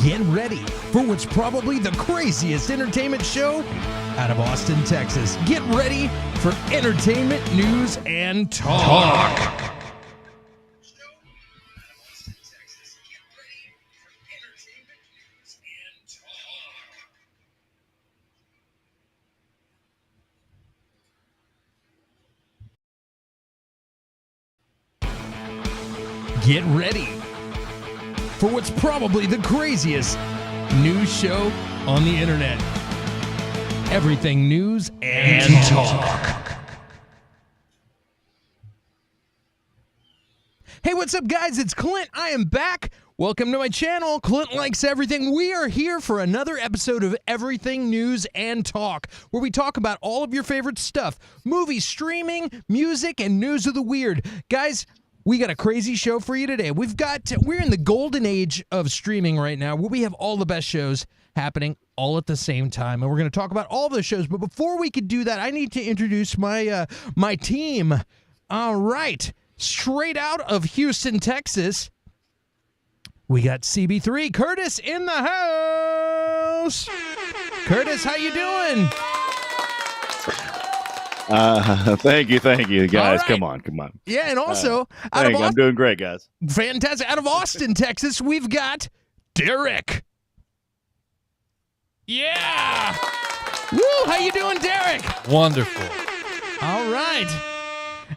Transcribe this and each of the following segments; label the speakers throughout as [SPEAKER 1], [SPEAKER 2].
[SPEAKER 1] Get ready for what's probably the craziest entertainment show out of Austin, Texas. Get ready for entertainment, news, and talk. Get ready for what's probably the craziest news show on the internet. Everything news and talk. Hey, what's up, guys? It's Clint. I am back. Welcome to my channel, Clint Likes Everything. We are here for another episode of Everything News and Talk, where we talk about all of your favorite stuff. Movies, streaming, music, and news of the weird. Guys, we got a crazy show for you today. We're in the golden age of streaming right now, where we have all the best shows happening all at the same time, and we're going to talk about all those shows. But before we could do that, I need to introduce my team. All right, straight out of Houston, Texas, we got CB3 Curtis in the house. Curtis, how you doing?
[SPEAKER 2] Thank you, guys.
[SPEAKER 1] Right.
[SPEAKER 2] Come on.
[SPEAKER 1] Yeah, and also,
[SPEAKER 2] I'm doing great, guys.
[SPEAKER 1] Fantastic. Out of Austin, Texas, we've got Derek. Yeah. Woo, how you doing, Derek?
[SPEAKER 3] Wonderful.
[SPEAKER 1] All right.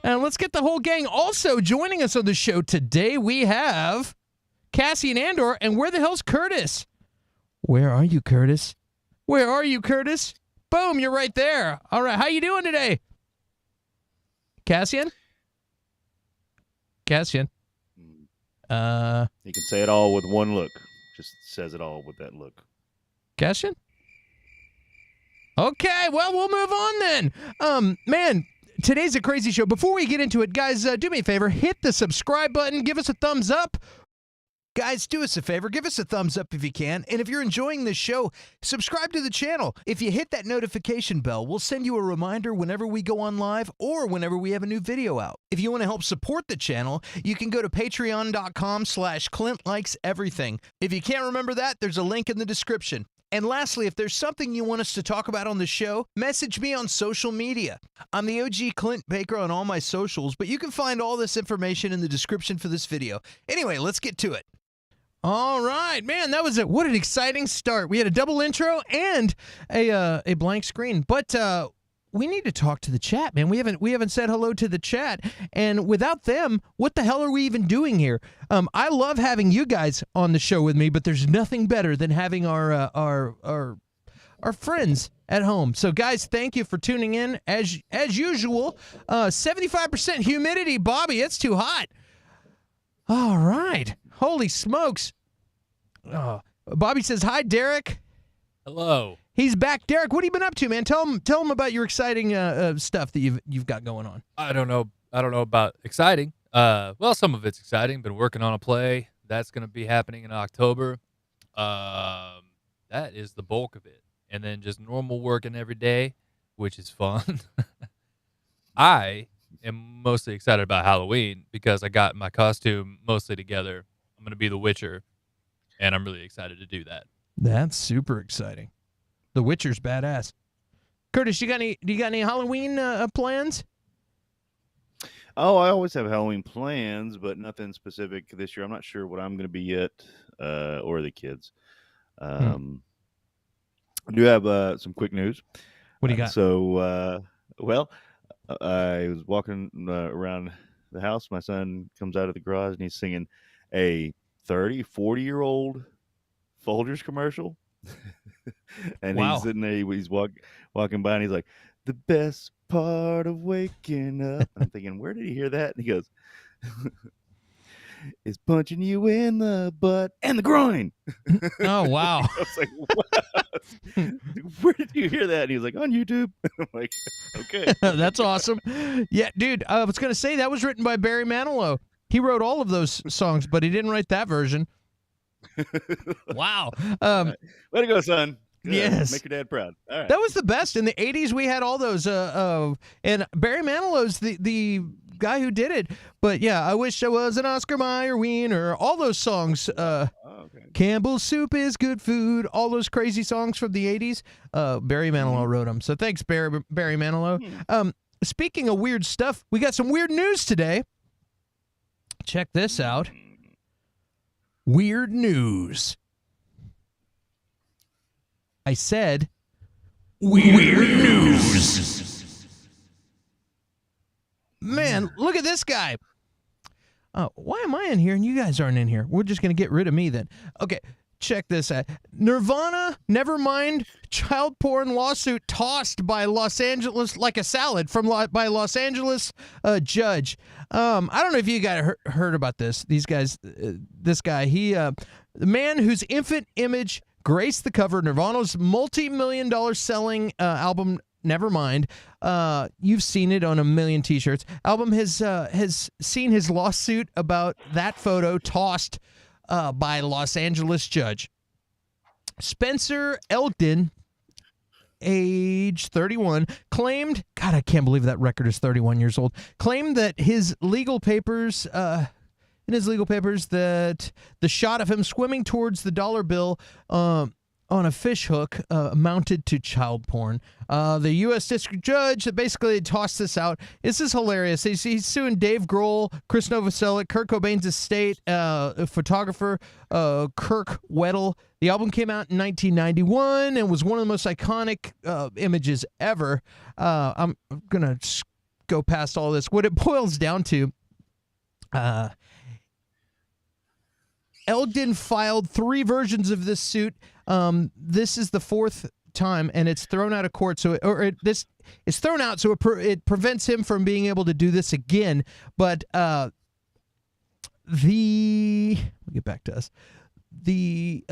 [SPEAKER 1] And let's get the whole gang. Also joining us on the show today, we have Cassie and Andor. And where the hell's Curtis? Where are you, Curtis? Where are you, Curtis? Boom, you're right there. All right, how you doing today? Cassian?
[SPEAKER 2] He can say it all with one look. Just says it all with that look.
[SPEAKER 1] Cassian? Okay, well, we'll move on then. Man, today's a crazy show. Before we get into it, guys, do me a favor. Hit the subscribe button. Give us a thumbs up. Guys, do us a favor. Give us a thumbs up if you can. And if you're enjoying this show, subscribe to the channel. If you hit that notification bell, we'll send you a reminder whenever we go on live or whenever we have a new video out. If you want to help support the channel, you can go to patreon.com/ClintLikesEverything. If you can't remember that, there's a link in the description. And lastly, if there's something you want us to talk about on the show, message me on social media. I'm the OG Clint Baker on all my socials, but you can find all this information in the description for this video. Anyway, let's get to it. All right, man, that was it. What an exciting start. We had a double intro and a blank screen. But we need to talk to the chat, man. We haven't said hello to the chat, and without them, what the hell are we even doing here? I love having you guys on the show with me, but there's nothing better than having our friends at home. So, guys, thank you for tuning in. As usual, 75% humidity, Bobby. It's too hot. All right. Holy smokes. Oh, Bobby says, hi, Derek.
[SPEAKER 3] Hello.
[SPEAKER 1] He's back. Derek, what have you been up to, man? Tell him about your exciting stuff that you've got going on.
[SPEAKER 3] I don't know about exciting. Well, some of it's exciting. Been working on a play. That's going to be happening in October. That is the bulk of it. And then just normal working every day, which is fun. I am mostly excited about Halloween because I got my costume mostly together. I'm going to be the Witcher, and I'm really excited to do that.
[SPEAKER 1] That's super exciting. The Witcher's badass. Curtis, do you got any Halloween plans?
[SPEAKER 2] Oh, I always have Halloween plans, but nothing specific this year. I'm not sure what I'm going to be yet, or the kids. I do have some quick news.
[SPEAKER 1] What do you got?
[SPEAKER 2] I was walking around the house. My son comes out of the garage, and he's singing a 40-year-old Folgers commercial. And
[SPEAKER 1] wow.
[SPEAKER 2] He's sitting there, he's walking by, and he's like, the best part of waking up. I'm thinking, where did he hear that? And he goes, is punching you in the butt and the groin.
[SPEAKER 1] Oh, wow.
[SPEAKER 2] I was like, what? Where did you hear that? And he was like, on YouTube. I'm like, okay.
[SPEAKER 1] That's awesome. Yeah, dude, I was going to say that was written by Barry Manilow. He wrote all of those songs, but he didn't write that version. Wow.
[SPEAKER 2] Way to go, son. Good.
[SPEAKER 1] Yes.
[SPEAKER 2] Make your dad proud. All right.
[SPEAKER 1] That was the best. In the 80s, we had all those. And Barry Manilow's the guy who did it. But yeah, I wish I was an Oscar Mayer wiener. All those songs.
[SPEAKER 2] Okay.
[SPEAKER 1] Campbell's soup is good food. All those crazy songs from the 80s. Barry Manilow wrote them. So thanks, Barry Manilow. Speaking of weird stuff, we got some weird news today. Check this out. Weird news. I said weird news. Man, look at this guy. Why am I in here and you guys aren't in here? We're just going to get rid of me then. Okay, check this out. Nirvana, Nevermind, child porn lawsuit tossed by Los Angeles like a salad by Los Angeles judge. I don't know if you guys heard about this. These guys, this guy, the man whose infant image graced the cover of Nirvana's multi-million-dollar selling album Nevermind. You've seen it on a million T-shirts. Album has seen his lawsuit about that photo tossed by Los Angeles judge. Spencer Elgin, age 31, claimed, God, I can't believe that record is 31 years old, claimed that his legal papers, that the shot of him swimming towards the dollar bill on a fish hook amounted to child porn. The U.S. District Judge that basically tossed this out. This is hilarious. He's suing Dave Grohl, Chris Novoselic, Kurt Cobain's estate, photographer Kirk Weddle. The album came out in 1991 and was one of the most iconic images ever. I'm going to go past all this. What it boils down to, Elgin filed 3 versions of this suit. This is the 4th time, and it's thrown out of court. It's thrown out, so it prevents him from being able to do this again. But let me get back to us. The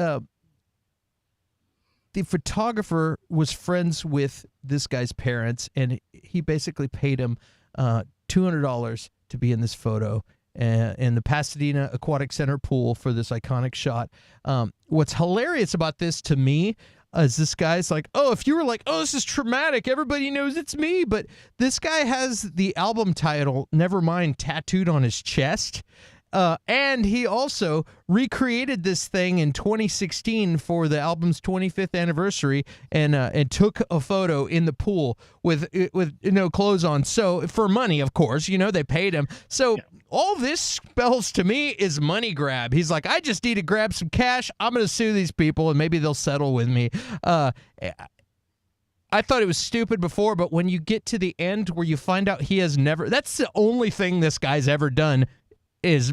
[SPEAKER 1] photographer was friends with this guy's parents, and he basically paid him $200 to be in this photo in the Pasadena Aquatic Center pool for this iconic shot. What's hilarious about this to me is this guy's like, oh, if you were like, oh, this is traumatic, everybody knows it's me. But this guy has the album title, Nevermind, tattooed on his chest. And he also recreated this thing in 2016 for the album's 25th anniversary, and took a photo in the pool with no clothes on. So for money, of course, they paid him. So all this spells to me is money grab. He's like, I just need to grab some cash. I'm going to sue these people, and maybe they'll settle with me. I thought it was stupid before, but when you get to the end where you find out he has never, that's the only thing this guy's ever done is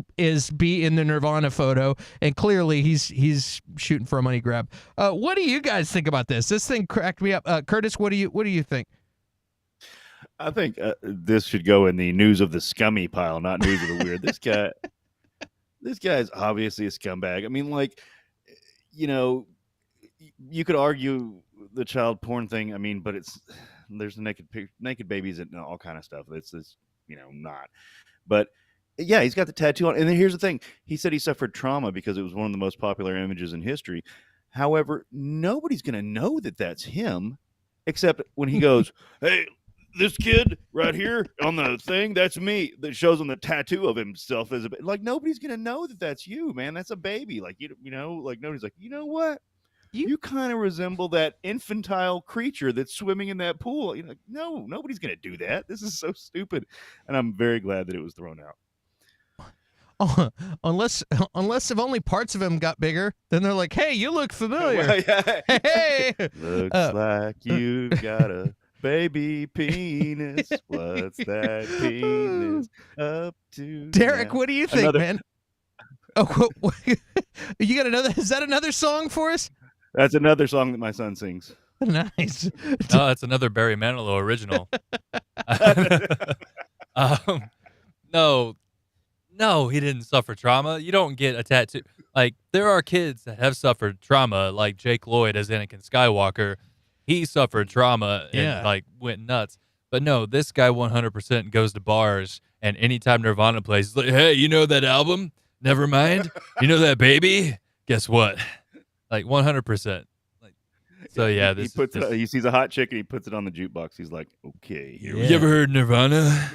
[SPEAKER 1] be in the Nirvana photo, and clearly he's shooting for a money grab. What do you guys think about this? This thing cracked me up. Curtis, what do you think?
[SPEAKER 2] I think this should go in the news of the scummy pile, not news of the weird. This guy's obviously a scumbag. I mean, like, you could argue the child porn thing. I mean, but there's naked babies and all kind of stuff. It's not. But yeah, he's got the tattoo on. And then here's the thing. He said he suffered trauma because it was one of the most popular images in history. However, nobody's going to know that that's him, except when he goes, hey, this kid right here on the thing, that's me. That shows on the tattoo of himself as like, nobody's going to know that that's you, man. That's a baby. Like, like nobody's like, you know what? You kind of resemble that infantile creature that's swimming in that pool. No, nobody's going to do that. This is so stupid. And I'm very glad that it was thrown out.
[SPEAKER 1] Oh, unless if only parts of him got bigger, then they're like, hey, you look familiar.
[SPEAKER 2] Well, yeah.
[SPEAKER 1] Hey,
[SPEAKER 2] looks like you've got a baby penis. What's that penis up to?
[SPEAKER 1] Derek,
[SPEAKER 2] now?
[SPEAKER 1] what do you think, man? Oh, you got another? Is that another song for us?
[SPEAKER 2] That's another song that my son sings.
[SPEAKER 1] Nice.
[SPEAKER 3] No, it's another Barry Manilow original. No, he didn't suffer trauma. You don't get a tattoo. Like, there are kids that have suffered trauma, like Jake Lloyd as Anakin Skywalker. He suffered trauma and went nuts. But no, this guy 100% goes to bars, and anytime Nirvana plays, he's like, hey, you know that album? Nevermind. You know that baby? Guess what? Like 100%. Like, So yeah,
[SPEAKER 2] he
[SPEAKER 3] this
[SPEAKER 2] puts
[SPEAKER 3] is.
[SPEAKER 2] he sees a hot chick and he puts it on the jukebox. He's like, okay, here we
[SPEAKER 3] You
[SPEAKER 2] go.
[SPEAKER 3] ever heard Nirvana?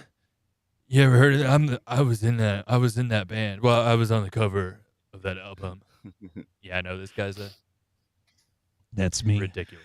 [SPEAKER 3] You ever heard of it? I was in that band. Well, I was on the cover of that album. Yeah, I know this guy's
[SPEAKER 1] That's me.
[SPEAKER 3] ridiculous.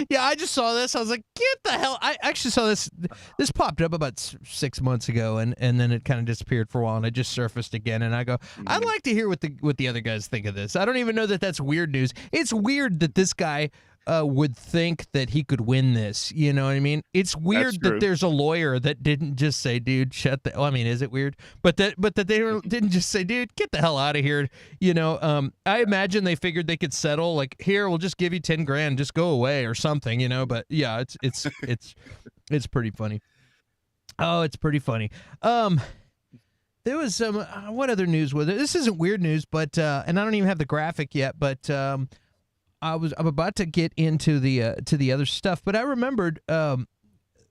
[SPEAKER 1] Yeah, I just saw this. I was like, get the hell. I actually saw this. This popped up about 6 months ago, and then it kind of disappeared for a while, and it just surfaced again. And I go, I'd like to hear what the other guys think of this. I don't even know that that's weird news. It's weird that this guy would think that he could win this. You know what I mean? It's weird that there's a lawyer that didn't just say, dude, shut the. Well, I mean, is it weird? But that they didn't just say, dude, get the hell out of here. You know, I imagine they figured they could settle like, here, we'll just give you 10 grand, just go away or something. You know, but yeah, it's pretty funny. Oh, it's pretty funny. There was some what other news was it? This isn't weird news, but and I don't even have the graphic yet, but I'm about to get into the other stuff, but I remembered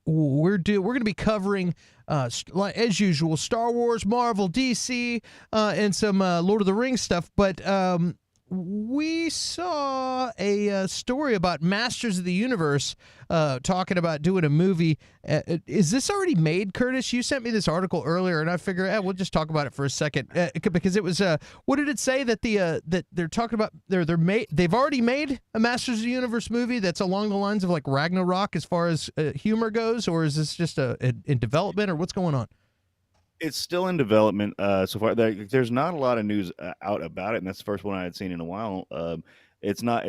[SPEAKER 1] we're going to be covering as usual Star Wars, Marvel, DC, and some Lord of the Rings stuff. But we saw a story about Masters of the Universe talking about doing a movie. Is this already made, Curtis? You sent me this article earlier, and I figured we'll just talk about it for a second because it was. What did it say that that they're talking about? They've already made a Masters of the Universe movie that's along the lines of like Ragnarok as far as humor goes, or is this just in development, or what's going on?
[SPEAKER 2] It's still in development so far. There's not a lot of news out about it, and that's the first one I had seen in a while. It's not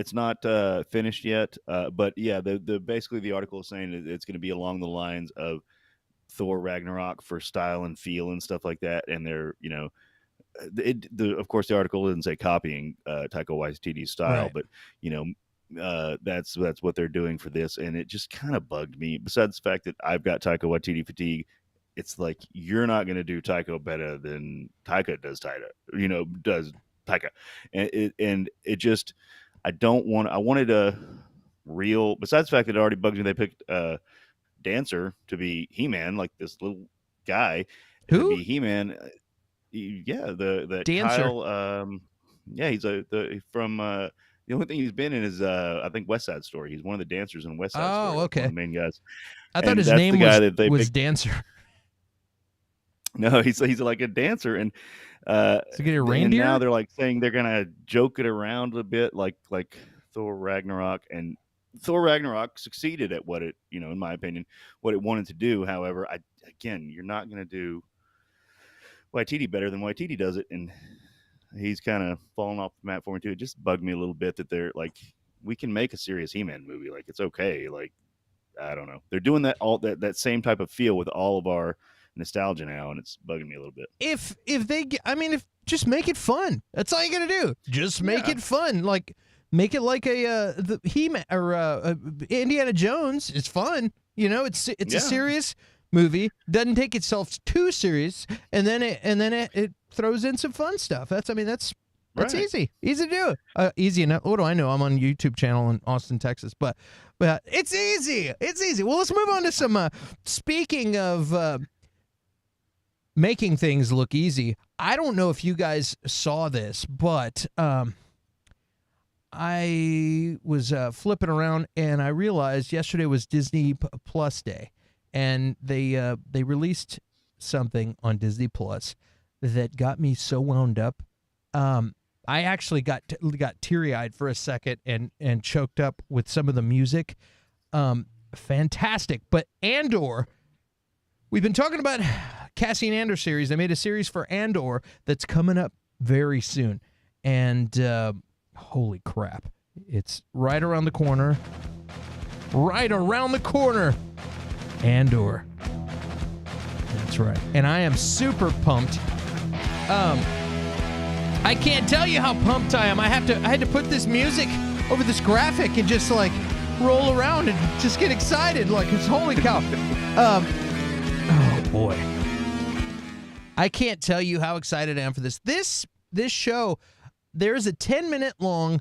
[SPEAKER 2] finished yet, but yeah, the basically the article is saying it's going to be along the lines of Thor Ragnarok for style and feel and stuff like that. And they're of course the article didn't say copying Taika Waititi's style,
[SPEAKER 1] Right.
[SPEAKER 2] but that's what they're doing for this, and it just kind of bugged me. Besides the fact that I've got Taika Waititi fatigue. It's like you're not going to do Taika better than Taika does Taika, and it just I wanted a real. Besides the fact that it already bugs me, they picked Dancer to be He-Man, like this little guy
[SPEAKER 1] Who?
[SPEAKER 2] to be He-Man. Yeah, the
[SPEAKER 1] Dancer.
[SPEAKER 2] Kyle. Yeah, he's from. The only thing he's been in is I think West Side Story. He's one of the dancers in West Side Story.
[SPEAKER 1] Okay.
[SPEAKER 2] One of the main guys.
[SPEAKER 1] I thought
[SPEAKER 2] And
[SPEAKER 1] his
[SPEAKER 2] that's
[SPEAKER 1] name
[SPEAKER 2] the guy that they
[SPEAKER 1] was
[SPEAKER 2] picked.
[SPEAKER 1] Dancer.
[SPEAKER 2] No, he's like a dancer, and
[SPEAKER 1] So get a
[SPEAKER 2] and
[SPEAKER 1] reindeer.
[SPEAKER 2] now they're like saying they're gonna joke it around a bit, like Thor Ragnarok, and Thor Ragnarok succeeded at what it, in my opinion, what it wanted to do. However, you're not gonna do Waititi better than Waititi does it, and he's kind of fallen off the map for me too. It just bugged me a little bit that they're like, we can make a serious He-Man movie, like it's okay, like I don't know, they're doing that same type of feel with all of our nostalgia now, and it's bugging me a little bit.
[SPEAKER 1] If just make it fun. That's all you gotta do. Just make it fun. Like make it like the He-Man or Indiana Jones is fun. It's a serious movie. Doesn't take itself too serious, and then it throws in some fun stuff. That's
[SPEAKER 2] Right.
[SPEAKER 1] easy to do. Easy enough. What do I know? I'm on a YouTube channel in Austin, Texas, but it's easy. It's easy. Well, let's move on to some. Speaking of. Making things look easy. I don't know if you guys saw this, but I was flipping around and I realized yesterday was Disney Plus Day, and they released something on Disney Plus that got me so wound up. I actually got teary-eyed for a second and choked up with some of the music. Fantastic, but Andor. We've been talking about Cassian Andor series. They made a series for Andor that's coming up very soon. And holy crap. It's right around the corner. Right around the corner. Andor. That's right. And I am super pumped. I can't tell you how pumped I am. I had to put this music over this graphic and just like roll around and just get excited. Like, it's holy cow. Oh boy. I can't tell you how excited I am for this. This show, there's a 10-minute long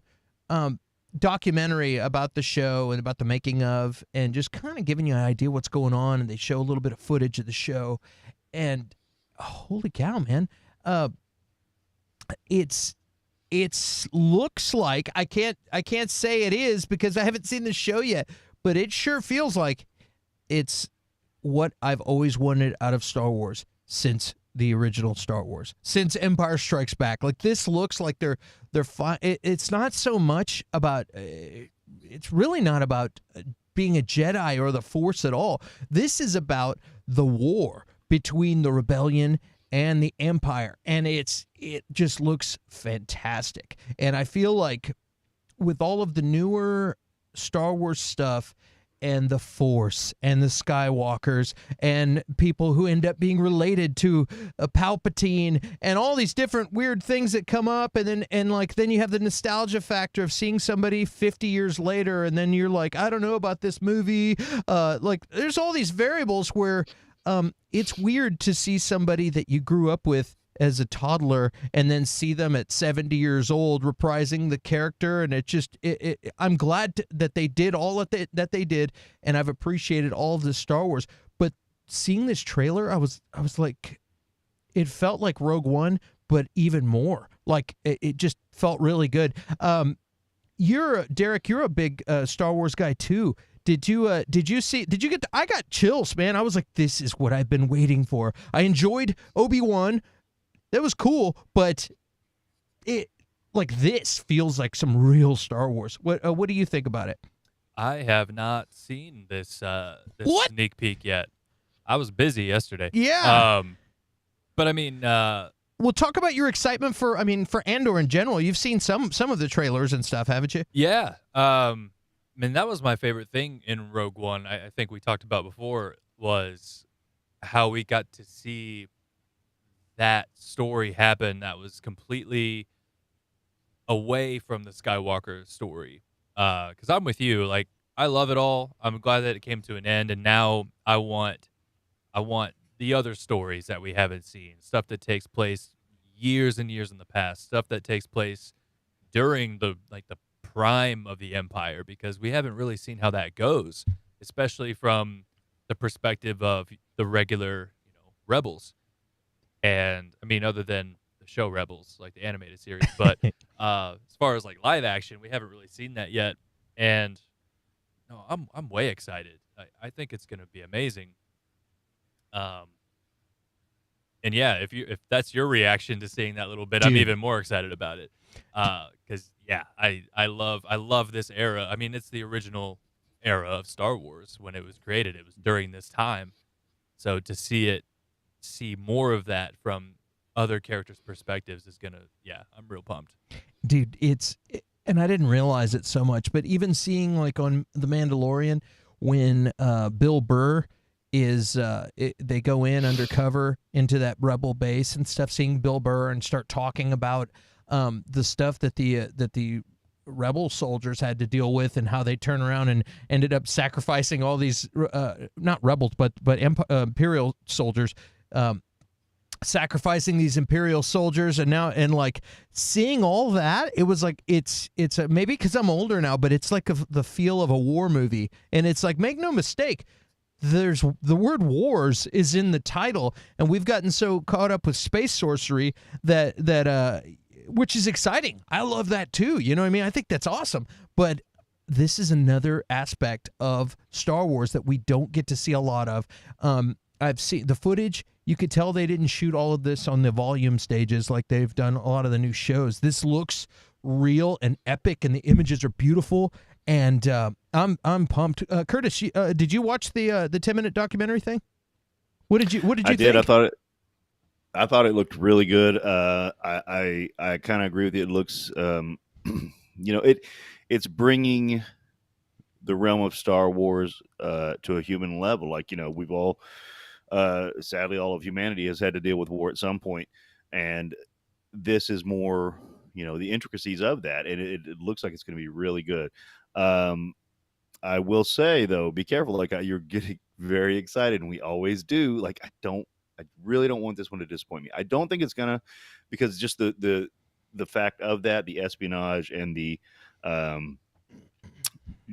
[SPEAKER 1] documentary about the show and about the making of, and just kind of giving you an idea what's going on, and they show a little bit of footage of the show. And holy cow, man. It's It's looks like I can't say it is because I haven't seen the show yet, but it sure feels like it's what I've always wanted out of Star Wars since the original Star Wars, since Empire Strikes Back. Like this looks like they're fine. It's not so much about. It's really not about being a Jedi or the Force at all. This is about the war between the rebellion and the Empire, and it just looks fantastic. And I feel like with all of the newer Star Wars stuff and the Force and the Skywalkers and people who end up being related to Palpatine and all these different weird things that come up, and then you have the nostalgia factor of seeing somebody 50 years later, and then you're like, I don't know about this movie. Like there's all these variables where it's weird to see somebody that you grew up with as a toddler and then see them at 70 years old reprising the character, and I'm glad that they did all that they did, and I've appreciated all of the Star Wars. But seeing this trailer, I was like, it felt like Rogue One, but even more. Like it just felt really good. Derek, you're a big Star Wars guy too. Did you get I got chills, man. I was like, this is what I've been waiting for. I enjoyed Obi-Wan. That was cool, but this feels like some real Star Wars. What do you think about it?
[SPEAKER 3] I have not seen this
[SPEAKER 1] What?
[SPEAKER 3] sneak peek yet. I was busy yesterday.
[SPEAKER 1] Yeah.
[SPEAKER 3] But I mean,
[SPEAKER 1] Well, talk about your excitement for Andor in general. You've seen some of the trailers and stuff, haven't you?
[SPEAKER 3] yeah. I mean, that was my favorite thing in Rogue One. I think we talked about before was how we got to see that story happen that was completely away from the Skywalker story. Because I'm with you. Like, I love it all. I'm glad that it came to an end, and now I want the other stories that we haven't seen, stuff that takes place years and years in the past, stuff that takes place during the prime of the Empire, because we haven't really seen how that goes, especially from the perspective of the regular, rebels. And I mean, other than the show Rebels, like the animated series, but as far as like live action, we haven't really seen that yet. And no, I'm way excited. I think it's going to be amazing. And yeah, if that's your reaction to seeing that little bit,
[SPEAKER 1] Dude.
[SPEAKER 3] I'm even more excited about it. Because yeah, I love this era. I mean, it's the original era of Star Wars when it was created. It was during this time, so to see more of that from other characters' perspectives is gonna, I'm real pumped.
[SPEAKER 1] Dude, and I didn't realize it so much, but even seeing like on The Mandalorian when Bill Burr they go in undercover into that rebel base and stuff, seeing Bill Burr and start talking about the stuff that the rebel soldiers had to deal with and how they turn around and ended up sacrificing all these not rebels but Imperial soldiers, sacrificing these Imperial soldiers, and like seeing all that, it was like it's maybe because I'm older now, but it's like the feel of a war movie, and it's like, make no mistake, there's the word wars is in the title, and we've gotten so caught up with space sorcery that which is exciting. I love that too. You know what I mean? I think that's awesome. But this is another aspect of Star Wars that we don't get to see a lot of. I've seen the footage. You could tell they didn't shoot all of this on the volume stages like they've done a lot of the new shows. This looks real and epic, and the images are beautiful. And I'm pumped. Curtis, did you watch the 10-minute documentary thing? What did you think?
[SPEAKER 2] I did. I thought it looked really good. I kind of agree with you. It looks, it's bringing the realm of Star Wars to a human level. Like, we've all, sadly, all of humanity has had to deal with war at some point, and this is more, the intricacies of that, and it looks like it's going to be really good. I will say though, be careful. Like, you're getting very excited, and we always do. Like, I really don't want this one to disappoint me. I don't think it's gonna, because just the fact of that, the espionage and the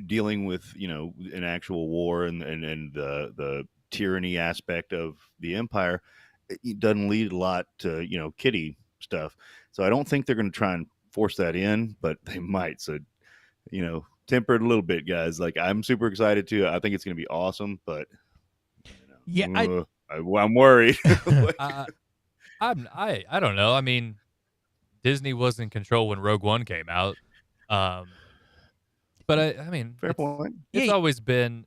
[SPEAKER 2] dealing with an actual war and the tyranny aspect of the Empire, it doesn't lead a lot to kiddie stuff. So I don't think they're going to try and force that in, but they might. So, temper it a little bit, guys. Like, I'm super excited too. I think it's going to be awesome, but
[SPEAKER 1] Yeah,
[SPEAKER 2] I'm worried.
[SPEAKER 3] I don't know. I mean, Disney was in control when Rogue One came out. But I mean,
[SPEAKER 2] Fair point.
[SPEAKER 3] It's
[SPEAKER 1] Yeah.
[SPEAKER 3] always been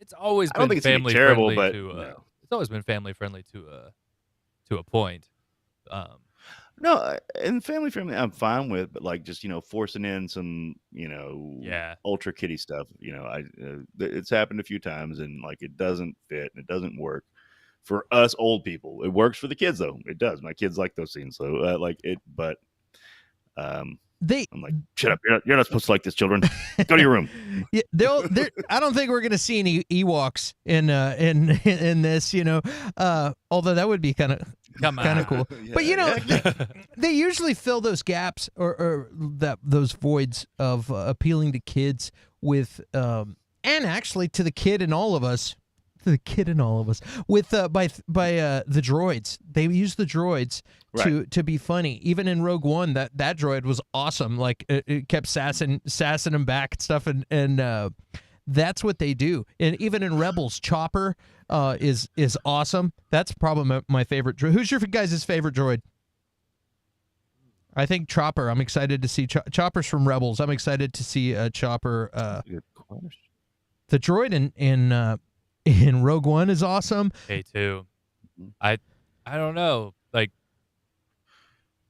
[SPEAKER 2] I don't think it's gonna be
[SPEAKER 3] family
[SPEAKER 2] terrible,
[SPEAKER 3] friendly
[SPEAKER 2] but
[SPEAKER 3] to
[SPEAKER 2] no.
[SPEAKER 3] it's always been family friendly to a point.
[SPEAKER 2] No, and family friendly, I'm fine with, but like just forcing in some
[SPEAKER 3] Yeah.
[SPEAKER 2] ultra kitty stuff. It's happened a few times, and like it doesn't fit and it doesn't work for us old people. It works for the kids though. It does. My kids like those scenes, so like it. But I'm like, shut up! You're not supposed to like this, children. Go to your room.
[SPEAKER 1] Yeah, I don't think we're going to see any Ewoks in this, although that would be kind of cool.
[SPEAKER 3] Yeah,
[SPEAKER 1] but they usually fill those gaps or those voids of appealing to kids with and actually to the kid in all of us. The kid in all of us with by the droids. They use the droids to be funny. Even in Rogue One, that droid was awesome. Like it kept sassing him back and stuff, and that's what they do. And even in Rebels, Chopper is awesome. That's probably my favorite droid. Who's your guys' favorite droid? I think Chopper. I'm excited to see Chopper's from Rebels. I'm excited to see Chopper.
[SPEAKER 2] Good question.
[SPEAKER 1] The droid in Rogue One is awesome.
[SPEAKER 3] K2. I don't know. Like,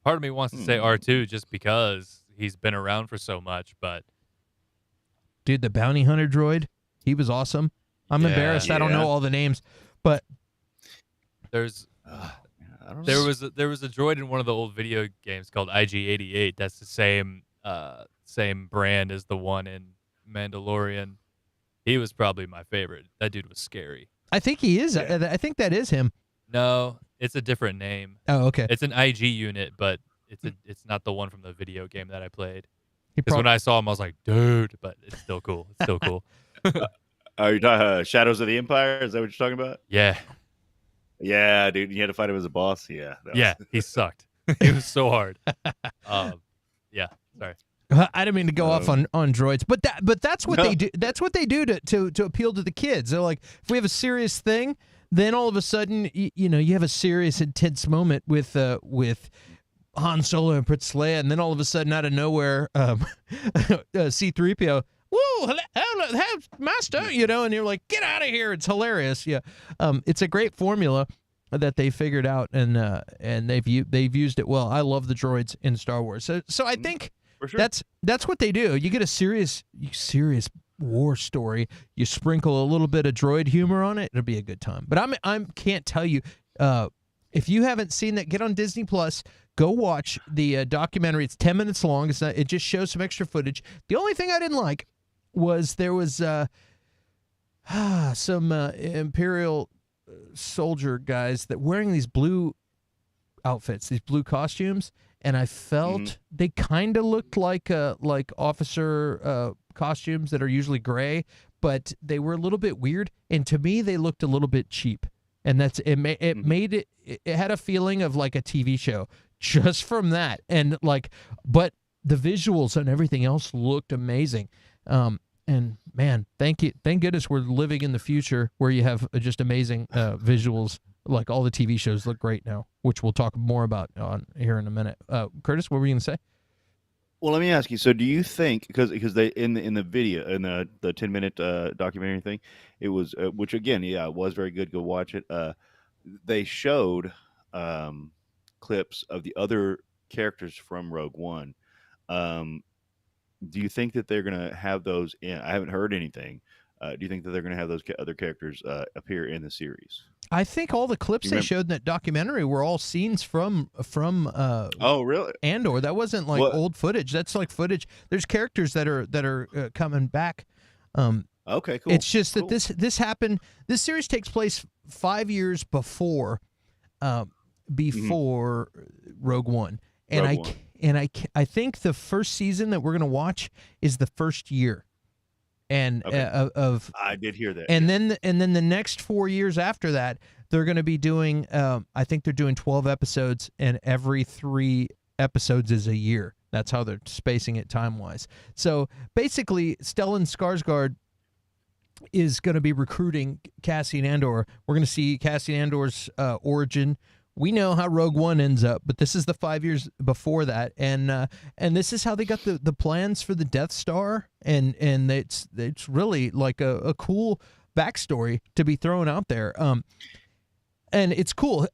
[SPEAKER 3] part of me wants to say R2 just because he's been around for so much, but
[SPEAKER 1] dude, the bounty hunter droid, he was awesome. I'm embarrassed. I don't know all the names, but
[SPEAKER 3] there was a droid in one of the old video games called IG-88. That's the same brand as the one in Mandalorian. He was probably my favorite. That dude was scary.
[SPEAKER 1] I think he is. Yeah. I think that is him.
[SPEAKER 3] No, it's a different name.
[SPEAKER 1] Oh, okay.
[SPEAKER 3] It's an IG unit, but it's not the one from the video game that I played. Because when I saw him, I was like, dude, but it's still cool. It's still cool.
[SPEAKER 2] Are you talking Shadows of the Empire? Is that what you're talking about?
[SPEAKER 3] Yeah.
[SPEAKER 2] Yeah, dude. You had to fight him as a boss? Yeah.
[SPEAKER 3] He sucked. It was so hard. Yeah, sorry.
[SPEAKER 1] I didn't mean to go off on droids, but that's what they do. That's what they do to appeal to the kids. They're like, if we have a serious thing, then all of a sudden, you have a serious, intense moment with Han Solo and Princess Leia, and then all of a sudden, out of nowhere, C-3PO, woo, hello, master, and you're like, get out of here! It's hilarious. Yeah, it's a great formula that they figured out, and they've used it well. I love the droids in Star Wars. So I think. For sure. That's what they do. You get a serious war story. You sprinkle a little bit of droid humor on it. It'll be a good time. But I can't tell you if you haven't seen that. Get on Disney Plus. Go watch the documentary. It's 10 minutes long. It just shows some extra footage. The only thing I didn't like was there was some Imperial soldier guys that wearing these blue outfits, these blue costumes. And I felt they kind of looked like officer costumes that are usually gray, but they were a little bit weird. And to me, they looked a little bit cheap. And made it had a feeling of like a TV show just from that. And but the visuals and everything else looked amazing. And man, thank goodness we're living in the future where you have just amazing visuals. Like all the TV shows look great now, which we'll talk more about on here in a minute. Curtis, what were you going to say?
[SPEAKER 2] Well, let me ask you. So, do you think because they in the video in the 10-minute documentary thing, it was which again, it was very good. Go watch it. They showed clips of the other characters from Rogue One. Do you think that they're going to have those in? I haven't heard anything. Do you think that they're going to have those other characters appear in the series?
[SPEAKER 1] I think all the clips they showed in that documentary were all scenes from
[SPEAKER 2] oh, really?
[SPEAKER 1] Andor. That wasn't like old footage. That's like footage. There's characters that are coming back.
[SPEAKER 2] Okay, cool.
[SPEAKER 1] It's just that this happened. This series takes place 5 years before Rogue One, and I think the first season that we're gonna watch is the first year. And
[SPEAKER 2] I did hear that.
[SPEAKER 1] And then the next 4 years after that, they're going to be doing I think they're doing 12 episodes, and every 3 episodes is a year. That's how they're spacing it time-wise. So basically, Stellan Skarsgård is going to be recruiting Cassian Andor. We're going to see Cassian Andor's origin. We know how Rogue One ends up, but this is the 5 years before that, and this is how they got the plans for the Death Star, and it's really like a cool backstory to be thrown out there. And it's cool.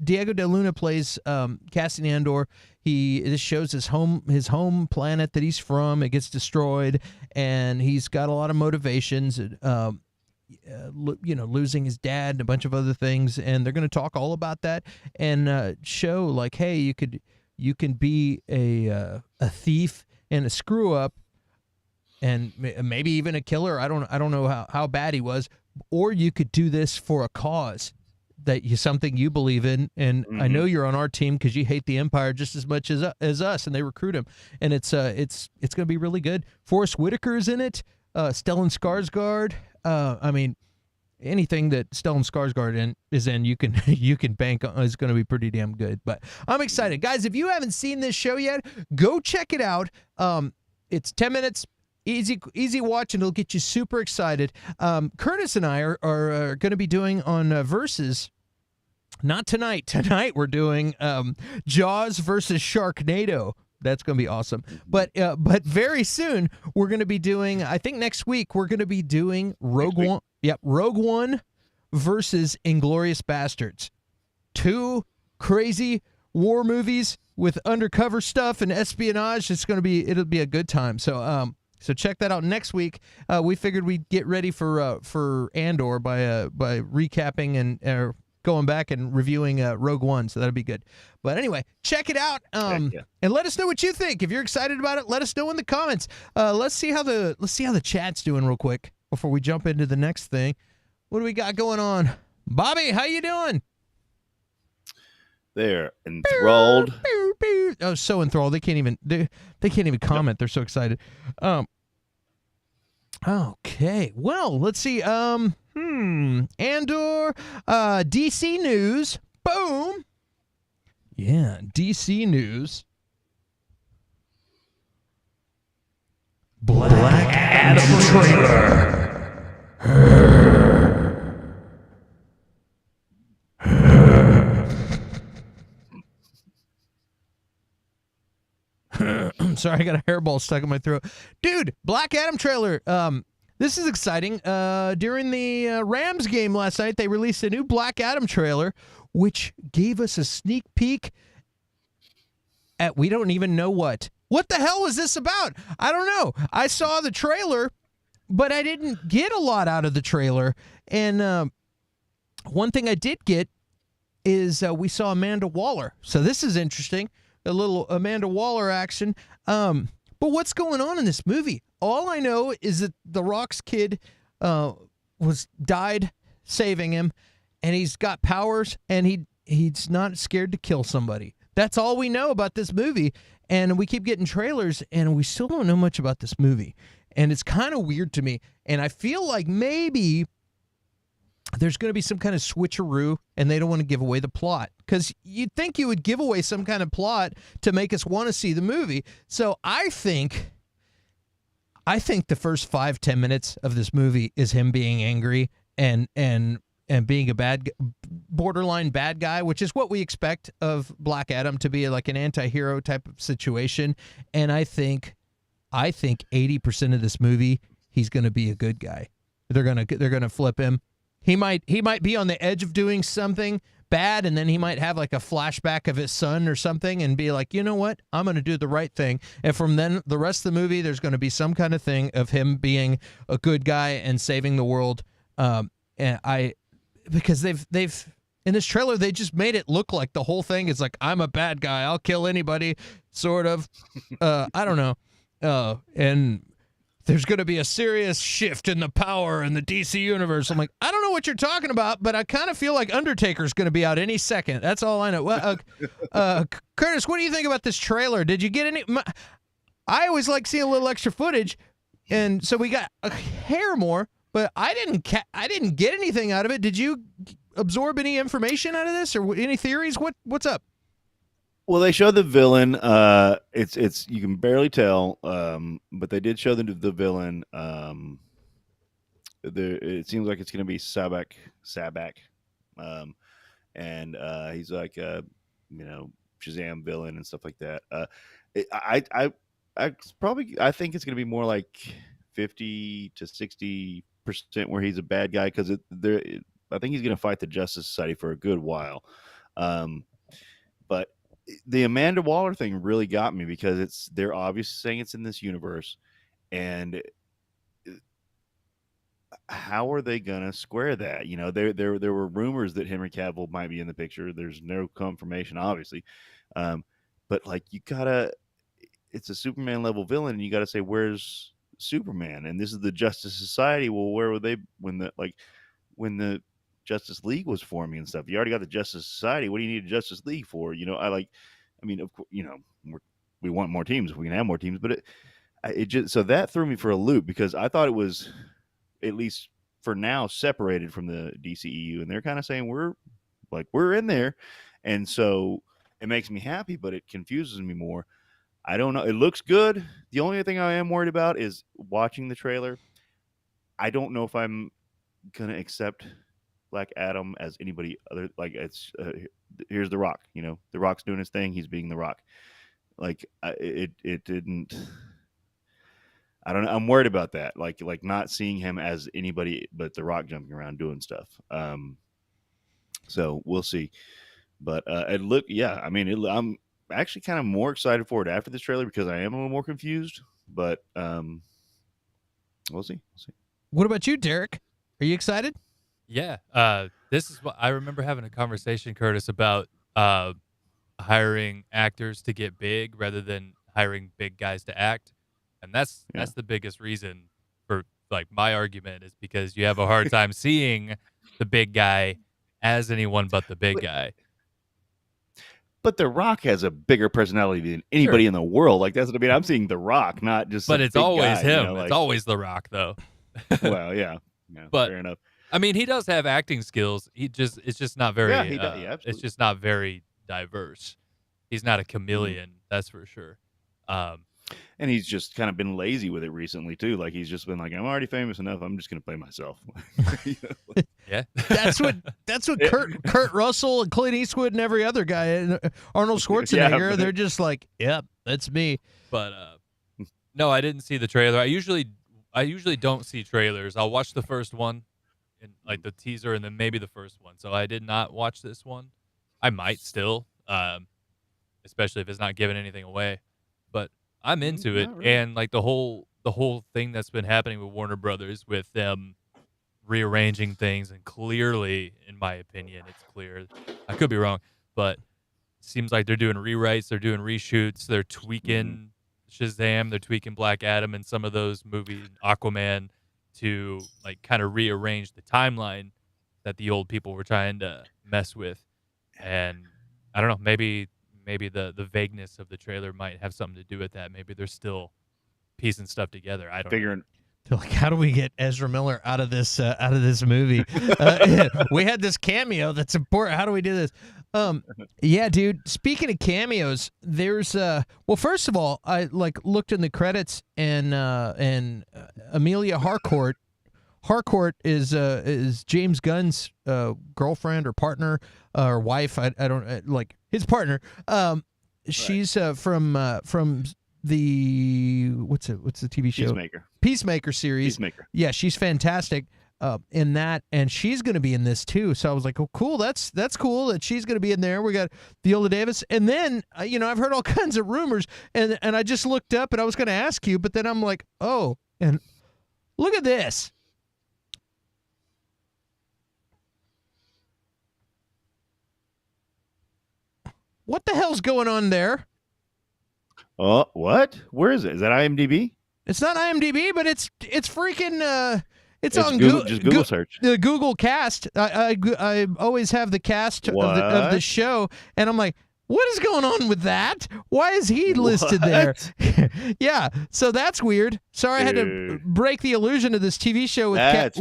[SPEAKER 1] Diego de Luna plays Cassian Andor. This shows his home planet that he's from. It gets destroyed, and he's got a lot of motivations. Losing his dad and a bunch of other things, and they're going to talk all about that and show like, hey, you can be a thief and a screw up, and maybe even a killer. I don't know how bad he was, or you could do this for a cause something you believe in, and I know you're on our team because you hate the Empire just as much as us, and they recruit him, and it's going to be really good. Forrest Whitaker is in it. Stellan Skarsgård. I mean, anything that Stellan Skarsgård is in, you can bank on is going to be pretty damn good. But I'm excited, guys. If you haven't seen this show yet, go check it out. It's 10 minutes. Easy watch, and it'll get you super excited. Curtis and I are going to be doing on Versus. Not tonight. Tonight we're doing Jaws versus Sharknado. That's going to be awesome. But very soon we're going to be doing, I think next week, we're going to be doing Rogue One. Yep, Rogue One versus Inglourious Bastards. 2 crazy war movies with undercover stuff and espionage. It'll be a good time. So check that out next week. We figured we'd get ready for Andor by recapping and going back and reviewing Rogue One, so that'll be good. But anyway, check it out, and let us know what you think. If you're excited about it, let us know in the comments. Let's see how the chat's doing real quick before we jump into the next thing. What do we got going on, Bobby? How you doing?
[SPEAKER 2] They're enthralled.
[SPEAKER 1] Oh, so enthralled. They can't even comment. They're so excited. Okay. Well, let's see. Andor, DC News. Boom. Yeah, DC News. Black Adam trailer. I'm sorry, I got a hairball stuck in my throat. Dude, Black Adam trailer. This is exciting. During the Rams game last night, they released a new Black Adam trailer, which gave us a sneak peek at we don't even know what. What the hell is this about? I don't know. I saw the trailer, but I didn't get a lot out of the trailer. And one thing I did get is we saw Amanda Waller. So this is interesting. A little Amanda Waller action. But what's going on in this movie? All I know is that The Rock's kid died saving him, and he's got powers, and he's not scared to kill somebody. That's all we know about this movie, and we keep getting trailers, and we still don't know much about this movie, and it's kind of weird to me, and I feel like maybe there's going to be some kind of switcheroo, and they don't want to give away the plot, because you'd think you would give away some kind of plot to make us want to see the movie. So I think the first 5-10 minutes of this movie is him being angry and being a borderline bad guy, which is what we expect of Black Adam, to be like an anti-hero type of situation. And I think 80% of this movie, he's going to be a good guy. They're going to flip him. He might be on the edge of doing something bad, and then he might have like a flashback of his son or something and be like, you know what, I'm going to do the right thing. And from then the rest of the movie, there's going to be some kind of thing of him being a good guy and saving the world. Because they've in this trailer, they just made it look like the whole thing is like, I'm a bad guy, I'll kill anybody, sort of. I don't know. And there's going to be a serious shift in the power in the DC universe. I'm like, I don't know what you're talking about, but I kind of feel like Undertaker's going to be out any second. That's all I know. Well, Curtis, what do you think about this trailer? Did you get any? I always like seeing a little extra footage, and so we got a hair more, but I didn't get anything out of it. Did you absorb any information out of this, or any theories? What's up?
[SPEAKER 2] Well, they show the villain. It's you can barely tell, but they did show the villain. It seems like it's going to be Sabak, um, and he's like Shazam villain and stuff like that. It, I probably I think it's going to be more like 50 to 60% where he's a bad guy because I think he's going to fight the Justice Society for a good while. Um, but the Amanda Waller thing really got me because they're obviously saying it's in this universe, and how are they gonna square that? There were rumors that Henry Cavill might be in the picture. There's no confirmation, obviously, um, but like it's a Superman level villain, and you got to say where's Superman? And this is the Justice Society. Well, where were they when the Justice League was forming and stuff? You already got the Justice Society. What do you need a Justice League for? I mean, of course, we want more teams if we can have more teams, but it just so that threw me for a loop because I thought it was at least for now separated from the DCEU, and they're kind of saying we're in there, and so it makes me happy, but it confuses me more. I don't know. It looks good. The only thing I am worried about is watching the trailer. I don't know if I'm gonna accept Black Adam as anybody other. Like here's the Rock. The Rock's doing his thing. He's being the Rock. Like it didn't. I don't know. I'm worried about that. Like not seeing him as anybody but the Rock jumping around doing stuff. So we'll see. But I mean, I'm actually kind of more excited for it after this trailer because I am a little more confused. But we'll see.
[SPEAKER 1] What about you, Derek? Are you excited?
[SPEAKER 3] Yeah. This is what I remember having a conversation, Curtis, about hiring actors to get big rather than hiring big guys to act. And that's the biggest reason for like my argument is because you have a hard time seeing the big guy as anyone but the big guy.
[SPEAKER 2] But The Rock has a bigger personality than anybody in the world. Like that's what I mean. I'm seeing The Rock, not just.
[SPEAKER 3] But it's always
[SPEAKER 2] guy,
[SPEAKER 3] him. It's always The Rock, though.
[SPEAKER 2] Well, yeah,
[SPEAKER 3] but
[SPEAKER 2] fair enough.
[SPEAKER 3] I mean, he does have acting skills. It's just not very. It's just not very diverse. He's not a chameleon, that's for sure.
[SPEAKER 2] And he's just kind of been lazy with it recently too. Like he's just been like, I'm already famous enough. I'm just going to play myself.
[SPEAKER 3] Yeah,
[SPEAKER 1] that's what Kurt Russell and Clint Eastwood and every other guy, and Arnold Schwarzenegger. They're just like, yep, that's me.
[SPEAKER 3] But no, I didn't see the trailer. I usually don't see trailers. I'll watch the first one, and like the teaser, and then maybe the first one. So I did not watch this one. I might still, especially if it's not giving anything away. But I'm into it, really. And like the whole thing that's been happening with Warner Brothers with them rearranging things, and clearly, in my opinion, it's clear. I could be wrong, but it seems like they're doing rewrites, they're doing reshoots, they're tweaking Shazam, they're tweaking Black Adam, and some of those movies, Aquaman, to like kind of rearrange the timeline that the old people were trying to mess with. And I don't know, maybe the vagueness of the trailer might have something to do with that. Maybe they're still piecing stuff together. I don't know.
[SPEAKER 1] They're like, how do we get Ezra Miller out of this movie? We had this cameo that's important. How do we do this? Yeah, dude. Speaking of cameos, there's well, first of all, I like looked in the credits, and Amelia Harcourt is James Gunn's girlfriend or partner or wife. I don't like his partner. She's from the what's the TV show? Peacemaker series.
[SPEAKER 2] Peacemaker.
[SPEAKER 1] Yeah, she's fantastic in that, and she's going to be in this too. So I was like, oh, cool. That's cool that she's going to be in there. We got Viola Davis, and then I've heard all kinds of rumors, and I just looked up, and I was going to ask you, but then I'm like, oh, and look at this. What the hell's going on there?
[SPEAKER 2] Oh, what? Where is it? Is that IMDb?
[SPEAKER 1] It's not IMDb, but it's freaking. It's on
[SPEAKER 2] Google. Just Google search.
[SPEAKER 1] The Google Cast. I always have the cast of the show, and I'm like, what is going on with that? Why is he listed there? Yeah, so that's weird. Sorry, I had to break the illusion of this TV show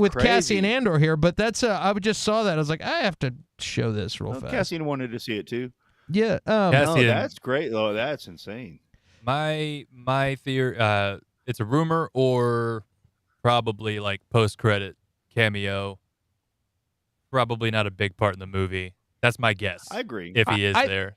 [SPEAKER 1] with Cassie and Andor here, but that's I just saw that. I was like, I have to show this real fast.
[SPEAKER 2] Cassie wanted to see it too.
[SPEAKER 1] Yeah.
[SPEAKER 2] No,
[SPEAKER 3] Cassian,
[SPEAKER 2] that's great. Oh, that's insane.
[SPEAKER 3] my theory, it's a rumor or probably like post credit cameo. Probably not a big part in the movie. That's my guess.
[SPEAKER 2] I agree.
[SPEAKER 3] If he is
[SPEAKER 1] I,
[SPEAKER 3] there.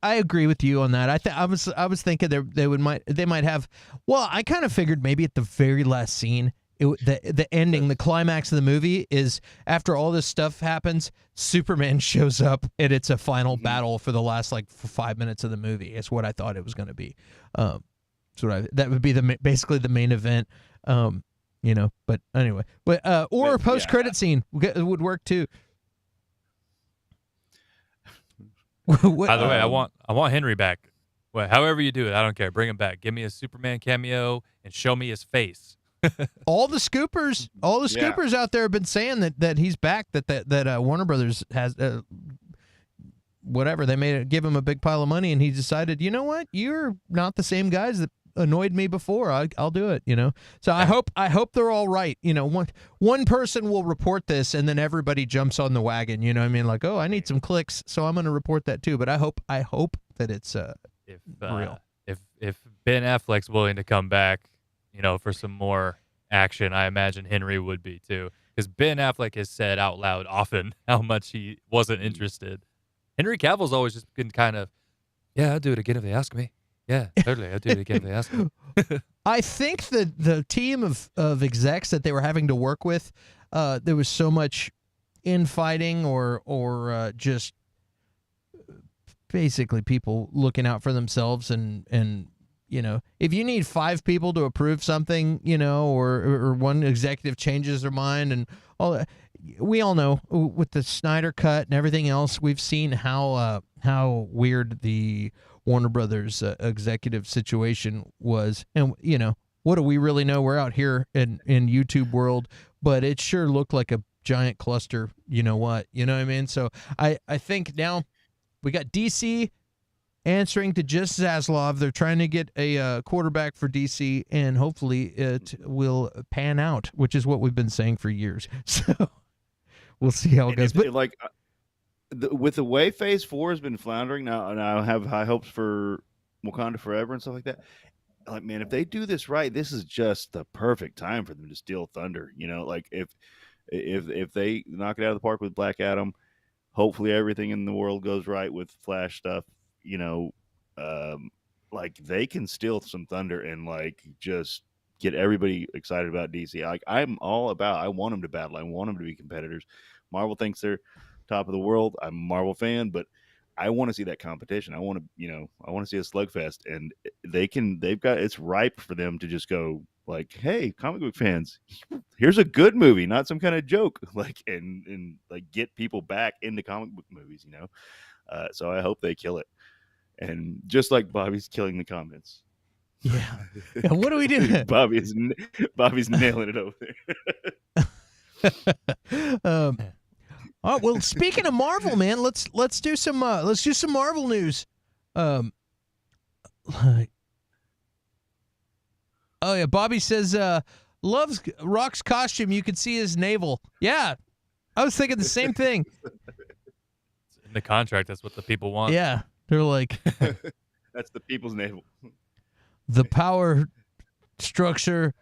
[SPEAKER 1] I agree with you on that. I was thinking they might have. Well, I kind of figured maybe at the very last scene, the ending, the climax of the movie is after all this stuff happens, Superman shows up and it's a final battle for the last like 5 minutes of the movie. It's what I thought it was going to be. That would be basically the main event. But anyway, or a post credit scene would work too.
[SPEAKER 3] By the way, I want Henry back. Well, however you do it, I don't care. Bring him back. Give me a Superman cameo and show me his face.
[SPEAKER 1] all the scoopers out there have been saying that he's back. That Warner Brothers has whatever they give him a big pile of money, and he decided, you know what, you're not the same guys that annoyed me before. I'll do it. So I hope they're all right. One person will report this, and then everybody jumps on the wagon. You know what I mean? Like, oh, I need some clicks, so I'm going to report that too. But I hope that it's real.
[SPEAKER 3] If Ben Affleck's willing to come back, for some more action, I imagine Henry would be too. Because Ben Affleck has said out loud often how much he wasn't interested. Henry Cavill's always just been kind of, yeah, I'll do it again if they ask me. Yeah, totally. I'll do it again if they ask me.
[SPEAKER 1] I think the team of execs that they were having to work with, there was so much infighting or just basically people looking out for themselves and if you need 5 people to approve something, or one executive changes their mind and all that, we all know with the Snyder Cut and everything else, we've seen how weird the Warner Brothers executive situation was. And, what do we really know? We're out here in YouTube world, but it sure looked like a giant cluster. You know what I mean? So I think now we got DC answering to just Zaslav. They're trying to get a quarterback for DC, and hopefully it will pan out, which is what we've been saying for years. So we'll see how it goes. But
[SPEAKER 2] with the way Phase 4 has been floundering now, and I have high hopes for Wakanda Forever and stuff like that. Like, man, if they do this right, this is just the perfect time for them to steal thunder. Like if they knock it out of the park with Black Adam, hopefully everything in the world goes right with Flash stuff. Like they can steal some thunder and like just get everybody excited about DC. Like I'm all about. I want them to battle. I want them to be competitors. Marvel thinks they're top of the world. I'm a Marvel fan, but I want to see that competition. I want to see a slugfest, and it's ripe for them to just go like, hey, comic book fans, here's a good movie, not some kind of joke, like, and like get people back into comic book movies, so I hope they kill it. And just like Bobby's killing the comments.
[SPEAKER 1] Yeah. What do we do?
[SPEAKER 2] Bobby's nailing it over there.
[SPEAKER 1] Oh, well, speaking of Marvel, man, let's do some Marvel news. Oh yeah, Bobby says loves Rock's costume. You could see his navel. Yeah, I was thinking the same thing.
[SPEAKER 3] In the contract, that's what the people want.
[SPEAKER 1] Yeah, they're like,
[SPEAKER 2] that's the people's navel.
[SPEAKER 1] The power structure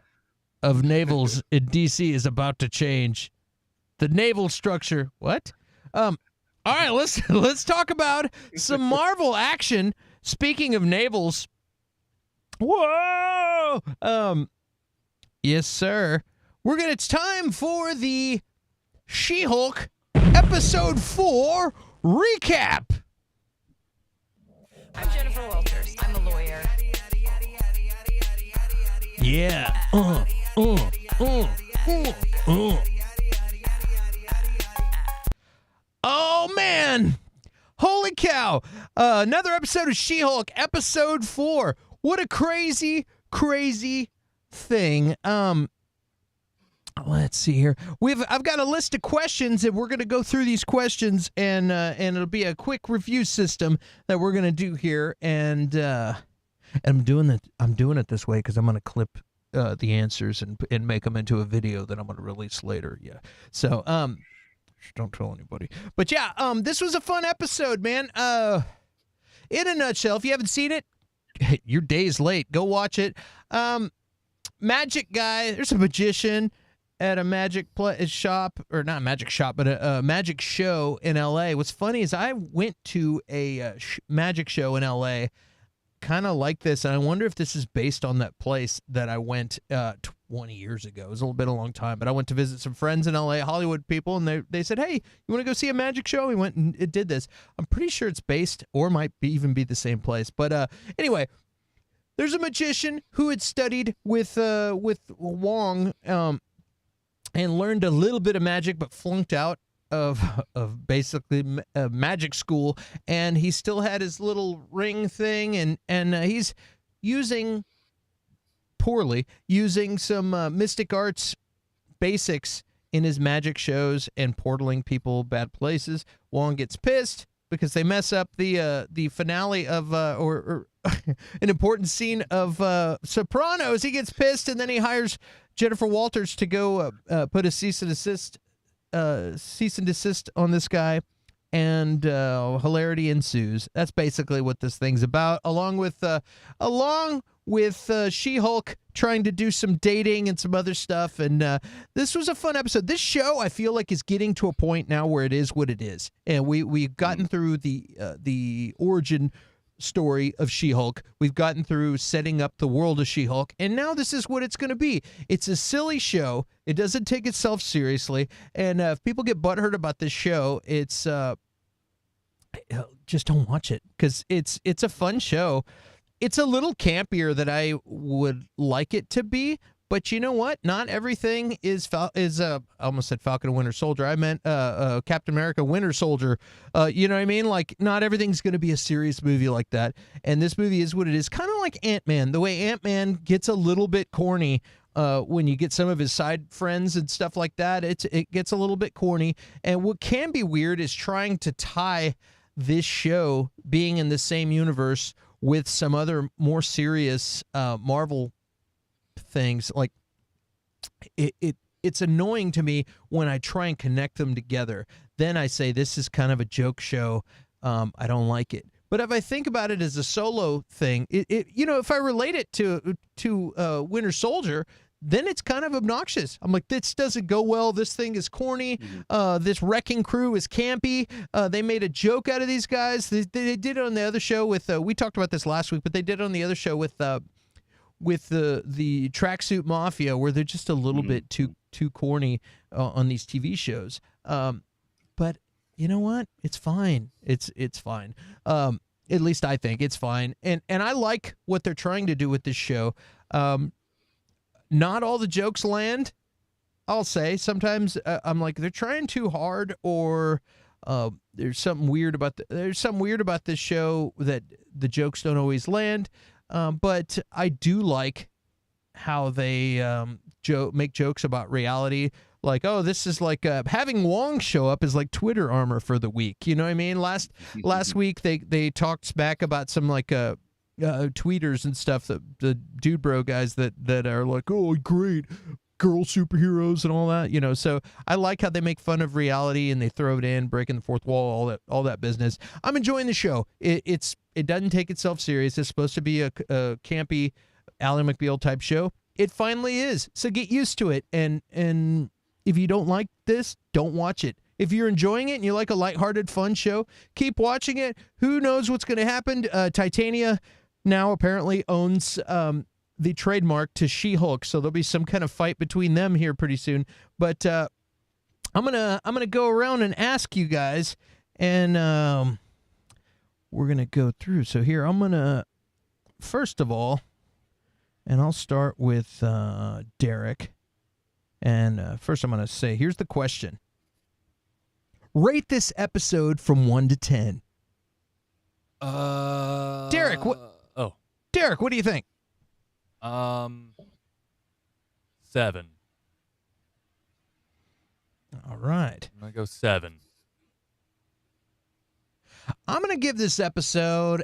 [SPEAKER 1] of navels in DC is about to change. The naval structure. What? All right, let's talk about some Marvel action. Speaking of navels. Whoa! Yes, sir. It's time for the She-Hulk episode 4 recap.
[SPEAKER 4] I'm Jennifer Walters. I'm a lawyer.
[SPEAKER 1] Yeah. Oh, man. Holy cow. Another episode of She-Hulk, episode 4. What a crazy, crazy thing. Let's see here. I've got a list of questions, and we're going to go through these questions, and it'll be a quick review system that we're going to do here. And I'm doing it this way because I'm going to clip the answers and make them into a video that I'm going to release later. Yeah. So don't tell anybody. But yeah, this was a fun episode, man. in a nutshell, if you haven't seen it, your day's late. Go watch it. Magic guy, there's a magician at a magic shop, or not a magic shop, but a magic show in L.A. What's funny is I went to a magic show in L.A., kind of like this, and I wonder if this is based on that place that I went 20 years ago. It was a long time, but I went to visit some friends in L.A., Hollywood people, and they said, hey, you want to go see a magic show? We went and it did this. I'm pretty sure it's based, or might even be the same place. But anyway, there's a magician who had studied with Wong and learned a little bit of magic, but flunked out of basically magic school, and he still had his little ring thing, and he's poorly using some mystic arts basics in his magic shows and portaling people bad places. Wong gets pissed because they mess up the finale of or an important scene of Sopranos. He gets pissed, and then he hires Jennifer Walters to go put a cease and desist on this guy, and hilarity ensues. That's basically what this thing's about. Along with She-Hulk trying to do some dating and some other stuff, and this was a fun episode. This show, I feel like, is getting to a point now where it is what it is, and we've gotten through the origin story of She-Hulk. We've gotten through setting up the world of She-Hulk, and now this is what it's going to be. It's a silly show. It doesn't take itself seriously, and if people get butthurt about this show, it's just don't watch it, because it's a fun show. It's a little campier than I would like it to be, but you know what? Not everything is I almost said Falcon and Winter Soldier. I meant Captain America Winter Soldier. You know what I mean? Like, not everything's going to be a serious movie like that. And this movie is what it is. Kind of like Ant-Man. The way Ant-Man gets a little bit corny when you get some of his side friends and stuff like that. It gets a little bit corny. And what can be weird is trying to tie this show being in the same universe with some other more serious Marvel things. Like, it's annoying to me when I try and connect them together. Then I say this is kind of a joke show. I don't like it. But if I think about it as a solo thing, if I relate it to Winter Soldier, then it's kind of obnoxious. I'm like, this doesn't go well. This thing is corny. This wrecking crew is campy. They made a joke out of these guys. They did it on the other show with. We talked about this last week, but they did it on the other show with the Tracksuit Mafia, where they're just a little bit too corny on these TV shows. But you know what? It's fine. It's fine. At least I think it's fine. And I like what they're trying to do with this show. Not all the jokes land, I'll say. Sometimes I'm like, they're trying too hard, or there's something weird about this show that the jokes don't always land. But I do like how they make jokes about reality. Like, oh, this is like having Wong show up is like Twitter armor for the week. You know what I mean? Last week they talked smack about some like tweeters and stuff, the dude bro guys that are like, oh, great, girl superheroes and all that, So I like how they make fun of reality and they throw it in, breaking the fourth wall, all that business. I'm enjoying the show. It doesn't take itself serious. It's supposed to be a campy Ally McBeal type show. It finally is. So get used to it. And if you don't like this, don't watch it. If you're enjoying it and you like a lighthearted, fun show, keep watching it. Who knows what's going to happen? Titania now apparently owns the trademark to She-Hulk, so there'll be some kind of fight between them here pretty soon. But I'm gonna go around and ask you guys, and we're gonna go through. So here, I'm gonna first of all, and I'll start with Derek. And first, I'm gonna say, here's the question: rate this episode from 1 to 10. Derek, what? Derek, what do you think?
[SPEAKER 3] 7.
[SPEAKER 1] All right.
[SPEAKER 3] I'm going to go 7.
[SPEAKER 1] I'm going to give this episode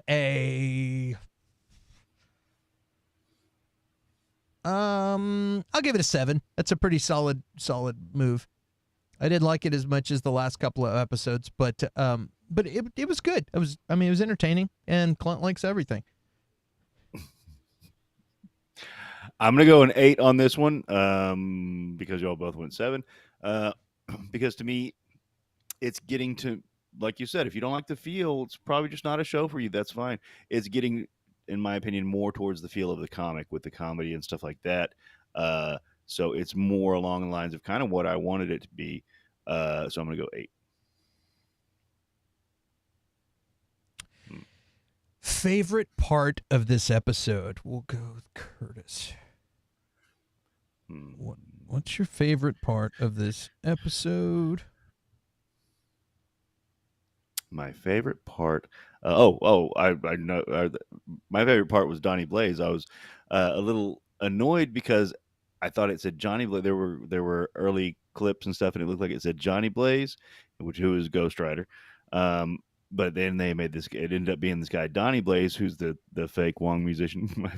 [SPEAKER 1] I'll give it a 7. That's a pretty solid move. I didn't like it as much as the last couple of episodes, but but it was good. It was entertaining, and Clint likes everything.
[SPEAKER 2] I'm gonna go an 8 on this one because y'all both went 7. Because to me, it's getting to, like you said, if you don't like the feel, it's probably just not a show for you. That's fine. It's getting, in my opinion, more towards the feel of the comic with the comedy and stuff like that. So it's more along the lines of kind of what I wanted it to be. So I'm gonna go 8.
[SPEAKER 1] Favorite part of this episode? We'll go with Curtis. What's your favorite part of this episode?
[SPEAKER 2] My favorite part. I know. My favorite part was Donnie Blaze. I was a little annoyed because I thought it said Johnny Blaze. There were early clips and stuff, and it looked like it said Johnny Blaze, who is Ghost Rider. But then they made this. It ended up being this guy Donnie Blaze, who's the fake Wong musician.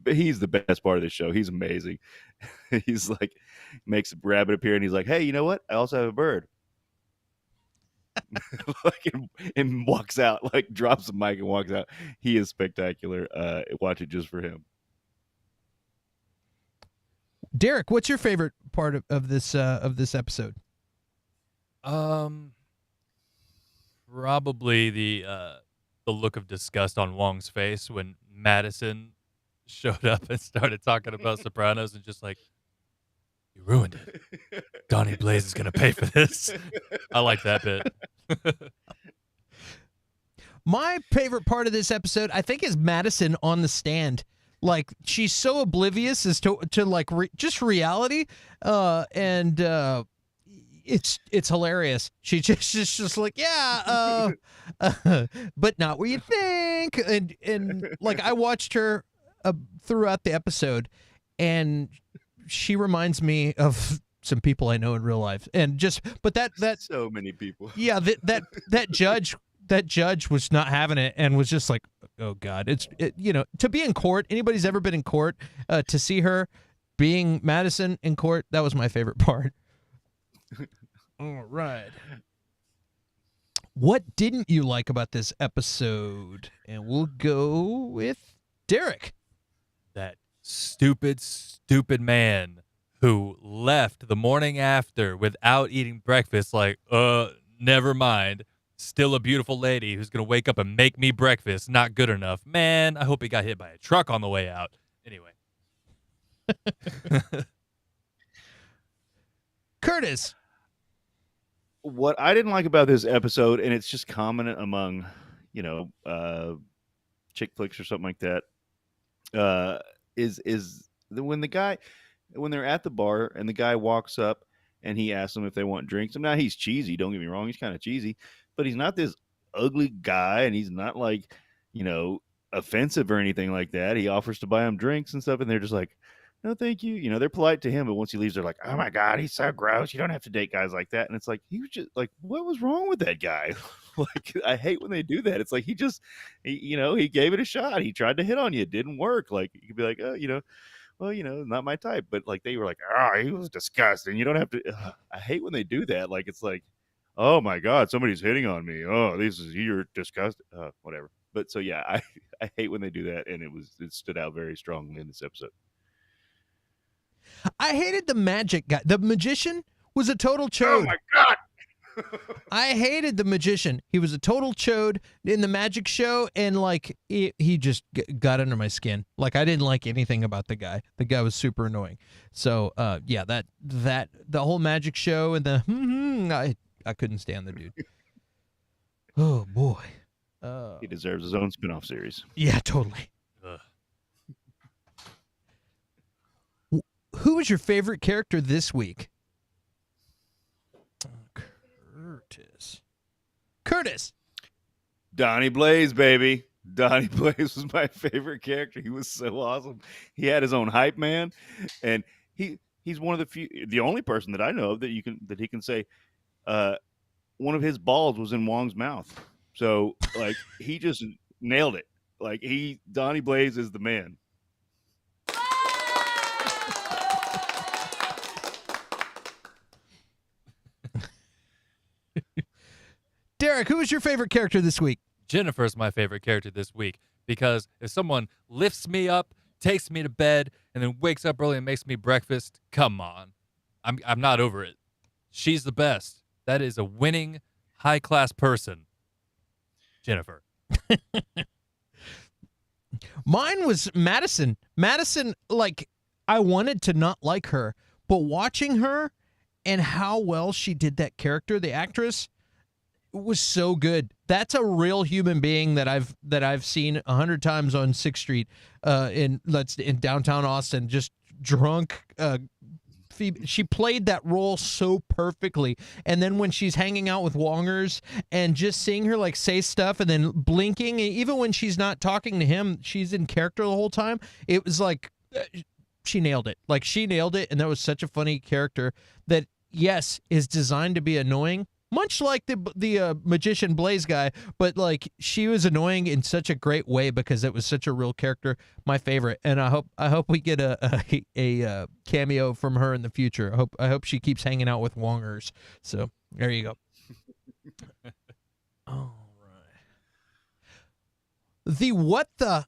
[SPEAKER 2] He's the best part of this show. He's amazing. He's like makes a rabbit appear, and he's like, "Hey, you know what? I also have a bird." Like, and walks out, like drops the mic and walks out. He is spectacular. Watch it just for him.
[SPEAKER 1] Derek, what's your favorite part of this episode?
[SPEAKER 3] Probably the look of disgust on Wong's face when Madison showed up and started talking about Sopranos and just like, you ruined it. Donnie Blaze is gonna pay for this. I like that bit.
[SPEAKER 1] My favorite part of this episode, I think, is Madison on the stand. Like, she's so oblivious as to like just reality, and it's hilarious. She just like, yeah, but not what you think. And like, I watched her throughout the episode, and she reminds me of some people I know in real life, and but that
[SPEAKER 2] so many people.
[SPEAKER 1] Yeah, that judge was not having it and was just like, oh God, to be in court. Anybody's ever been in court, to see her being Madison in court, that was my favorite part. All right. What didn't you like about this episode? And we'll go with Derek.
[SPEAKER 3] That stupid man who left the morning after without eating breakfast, like, never mind. Still a beautiful lady who's going to wake up and make me breakfast. Not good enough. Man, I hope he got hit by a truck on the way out. Anyway.
[SPEAKER 1] Curtis.
[SPEAKER 2] What I didn't like about this episode, and it's just common among, chick flicks or something like that, is when they're at the bar and the guy walks up and he asks them if they want drinks. And now he's cheesy. Don't get me wrong. He's kind of cheesy, but he's not this ugly guy, and he's not like, offensive or anything like that. He offers to buy them drinks and stuff, and they're just like, no, thank you. They're polite to him, but once he leaves, they're like, oh my God, he's so gross. You don't have to date guys like that. And it's like, he was just like, what was wrong with that guy? Like, I hate when they do that. It's like, he gave it a shot. He tried to hit on you. It didn't work. Like, you could be like, oh, well, not my type. But like, they were like, oh, he was disgusting. You don't have to. I hate when they do that. Like, it's like, oh my God, somebody's hitting on me. Oh, you're disgusting. Whatever. But so yeah, I hate when they do that, and it stood out very strongly in this episode.
[SPEAKER 1] I hated the magic guy. The magician was a total chode.
[SPEAKER 2] Oh my God.
[SPEAKER 1] I hated the magician. He was a total chode in the magic show, and like he just got under my skin. Like, I didn't like anything about the guy. The guy was super annoying. So yeah, that the whole magic show and I couldn't stand the dude. Oh boy.
[SPEAKER 2] He deserves his own spin-off series.
[SPEAKER 1] Yeah, totally. Who was your favorite character this week? Curtis.
[SPEAKER 2] Donnie Blaze, baby. Donnie Blaze was my favorite character. He was so awesome. He had his own hype man, and he's one of the only person that I know of that he can say one of his balls was in Wong's mouth. So like, he just nailed it. Like, Donnie Blaze is the man.
[SPEAKER 1] Derek, who was your favorite character this week?
[SPEAKER 3] Jennifer's my favorite character this week because if someone lifts me up, takes me to bed, and then wakes up early and makes me breakfast, come on. I'm not over it. She's the best. That is a winning, high-class person. Jennifer.
[SPEAKER 1] Mine was Madison. Madison, like, I wanted to not like her, but watching her and how well she did that character, the actress, was so good. That's a real human being that I've seen 100 times on 6th Street in downtown Austin, just drunk. She played that role so perfectly. And then when she's hanging out with Wongers and just seeing her like say stuff and then blinking, even when she's not talking to him, she's in character the whole time. It was like she nailed it. Like she nailed it. And that was such a funny character that, yes, is designed to be annoying, much like the magician Blaze guy, but like she was annoying in such a great way because it was such a real character. My favorite, and I hope we get a cameo from her in the future. I hope she keeps hanging out with Wongers. So there you go. All right. The what the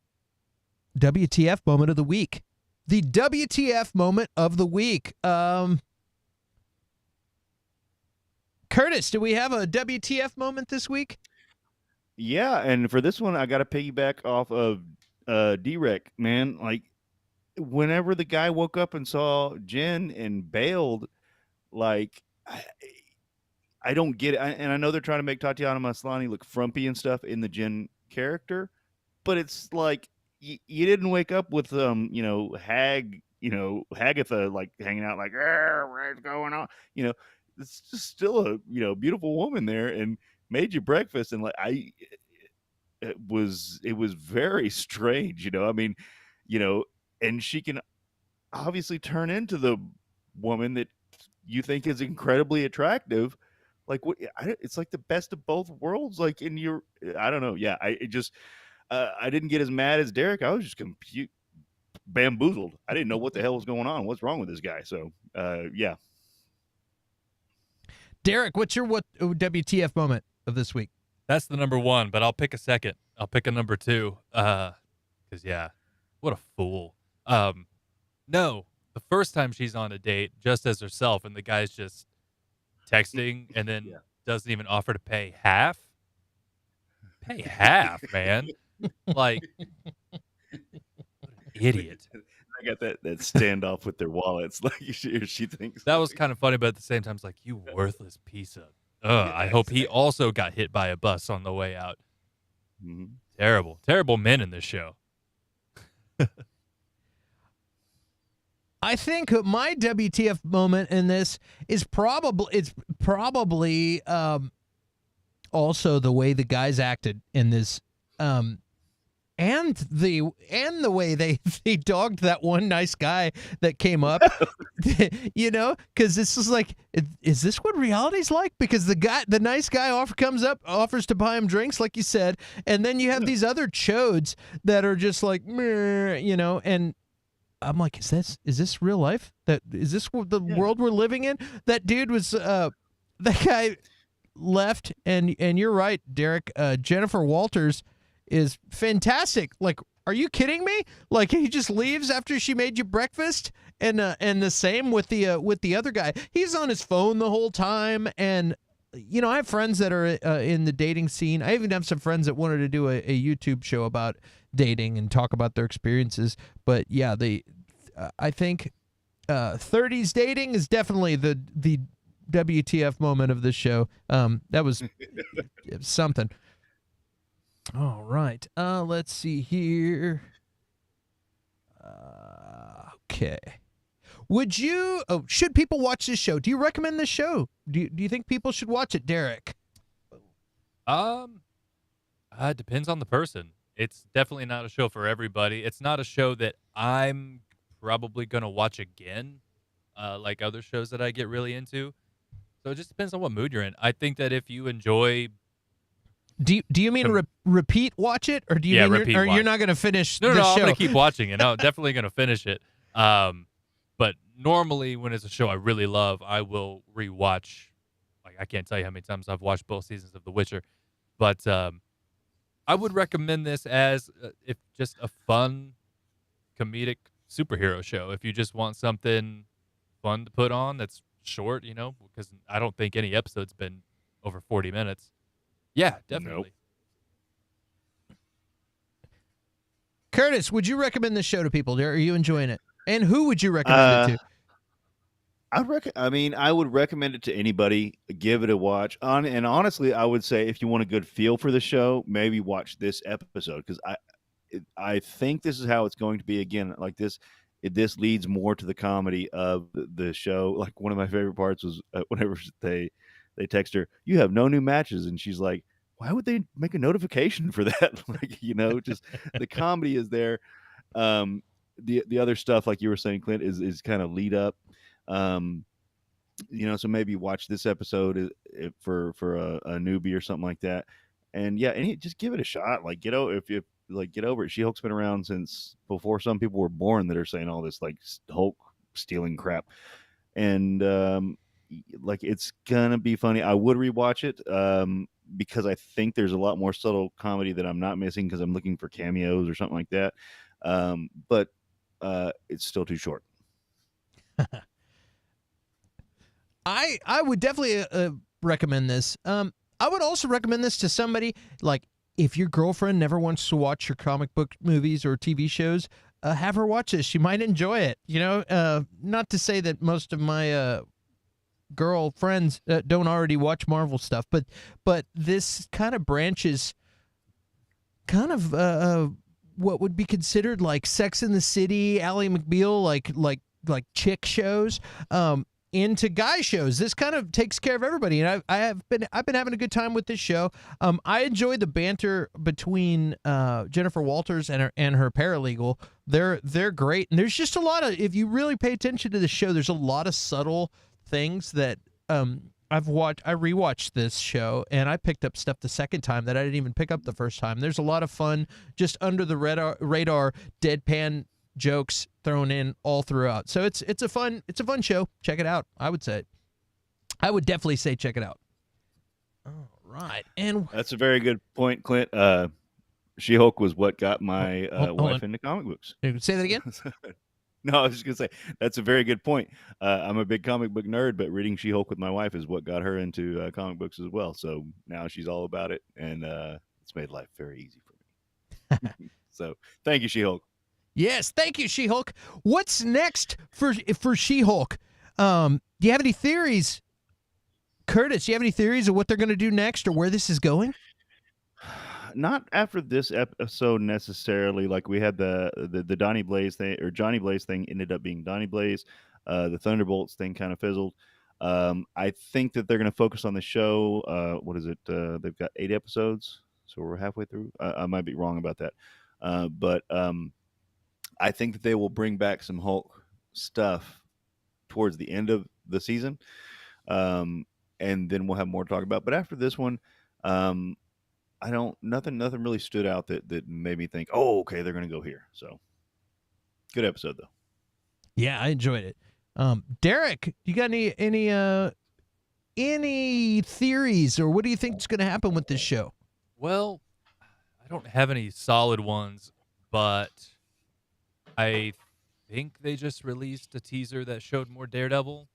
[SPEAKER 1] WTF moment of the week. The WTF moment of the week. Curtis, do we have a WTF moment this week?
[SPEAKER 2] Yeah, and for this one, I got to piggyback off of D-Rec, man. Like, whenever the guy woke up and saw Jen and bailed, like, I don't get it. And I know they're trying to make Tatiana Maslany look frumpy and stuff in the Jen character, but it's like, you didn't wake up with, Hagatha, like, hanging out, like, what's going on? It's just still a beautiful woman there and made you breakfast, and like it was very strange, I mean, and she can obviously turn into the woman that you think is incredibly attractive. Like it's like the best of both worlds. Like in your, I don't know. Yeah, I didn't get as mad as Derek. I was just bamboozled. I didn't know what the hell was going on. What's wrong with this guy? So yeah.
[SPEAKER 1] Derek, what's your WTF moment of this week?
[SPEAKER 3] That's the number one, but I'll pick a second. I'll pick a number two. Because, yeah, what a fool. No, the first time she's on a date just as herself and the guy's just texting and then doesn't even offer to pay half. Pay half, man. Like, what an idiot.
[SPEAKER 2] I got that standoff with their wallets. Like she thinks
[SPEAKER 3] that was kind of funny, but at the same time, it's like, you worthless piece of. I hope he also got hit by a bus on the way out.
[SPEAKER 2] Mm-hmm.
[SPEAKER 3] Terrible men in this show.
[SPEAKER 1] I think my WTF moment in this is probably also the way the guys acted in this. And the way they dogged that one nice guy that came up, because this is like, is this what reality's like? Because the nice guy comes up, offers to buy him drinks, like you said, and then you have these other chodes that are just like, meh, and I'm like, is this real life? Is this the world we're living in? That dude was that guy left, and you're right, Derek. Jennifer Walters is fantastic. Like, are you kidding me? Like, he just leaves after she made you breakfast, and the same with the other guy. He's on his phone the whole time, and I have friends that are in the dating scene. I even have some friends that wanted to do a YouTube show about dating and talk about their experiences. But yeah, I think 30s dating is definitely the WTF moment of this show. That was something. All right. Let's see here. Okay. Should people watch this show? Do you recommend this show? Do you think people should watch it, Derek?
[SPEAKER 3] It depends on the person. It's definitely not a show for everybody. It's not a show that I'm probably going to watch again, like other shows that I get really into. So it just depends on what mood you're in. I think that if you enjoy...
[SPEAKER 1] Do you mean repeat watch it, or do you mean you're not going to finish the show?
[SPEAKER 3] I'm going to keep watching it. I'm definitely going to finish it. But normally when it's a show I really love, I will rewatch like I can't tell you how many times I've watched both seasons of The Witcher, but I would recommend this as if just a fun comedic superhero show. If you just want something fun to put on that's short, because I don't think any episode's been over 40 minutes. Yeah, definitely.
[SPEAKER 1] Curtis, would you recommend this show to people? Are you enjoying it? And who would you recommend it to?
[SPEAKER 2] I would recommend it to anybody. Give it a watch. And honestly, I would say if you want a good feel for the show, maybe watch this episode because I think this is how it's going to be again. Like this, this leads more to the comedy of the show. Like one of my favorite parts was whenever they text her, "You have no new matches," and she's like, "Why would they make a notification for that?" Like just the comedy is there. The other stuff, like you were saying, Clint, is kind of lead up. So maybe watch this episode for a newbie or something like that, and just give it a shot. Like get over it. She-Hulk's been around since before some people were born that are saying all this like Hulk stealing crap, and like it's gonna be funny. I would rewatch it because I think there's a lot more subtle comedy that I'm not missing because I'm looking for cameos or something like that. But it's still too short.
[SPEAKER 1] I would definitely recommend this. I would also recommend this to somebody like if your girlfriend never wants to watch your comic book movies or TV shows, have her watch this. She might enjoy it. Not to say that most of my girl friends don't already watch Marvel stuff, but this kind of branches kind of what would be considered like Sex in the City, Ally McBeal, like chick shows. Into guy shows. This kind of takes care of everybody, and I've been having a good time with this show. I enjoy the banter between Jennifer Walters and her paralegal. They're great, and there's just a lot of, if you really pay attention to the show, there's a lot of subtle things that I rewatched this show, and I picked up stuff the second time that I didn't even pick up the first time. There's a lot of fun, just under the radar deadpan jokes thrown in all throughout. So it's a fun show. Check it out. I would definitely say check it out. All right. And
[SPEAKER 2] that's a very good point, Clint. She-Hulk was what got my wife into comic books.
[SPEAKER 1] Say that again?
[SPEAKER 2] No, I was just going to say, that's a very good point. I'm a big comic book nerd, but reading She-Hulk with my wife is what got her into comic books as well. So now she's all about it, and it's made life very easy for me. So thank you, She-Hulk.
[SPEAKER 1] Yes, thank you, She-Hulk. What's next for She-Hulk? Do you have any theories, Curtis? Do you have any theories of what they're going to do next or where this is going?
[SPEAKER 2] Not after this episode necessarily. Like we had the Donnie Blaze thing, or Johnny Blaze thing ended up being Donnie Blaze. The Thunderbolts thing kind of fizzled. I think that they're going to focus on the show. What is it? They've got 8 episodes, so we're halfway through. I might be wrong about that, but I think that they will bring back some Hulk stuff towards the end of the season, and then we'll have more to talk about. But after this one, nothing really stood out that made me think, oh, okay, they're going to go here. So good episode though.
[SPEAKER 1] Yeah, I enjoyed it. Derek, you got any theories, or what do you think is going to happen with this show?
[SPEAKER 3] Well, I don't have any solid ones, but I think they just released a teaser that showed more Daredevil.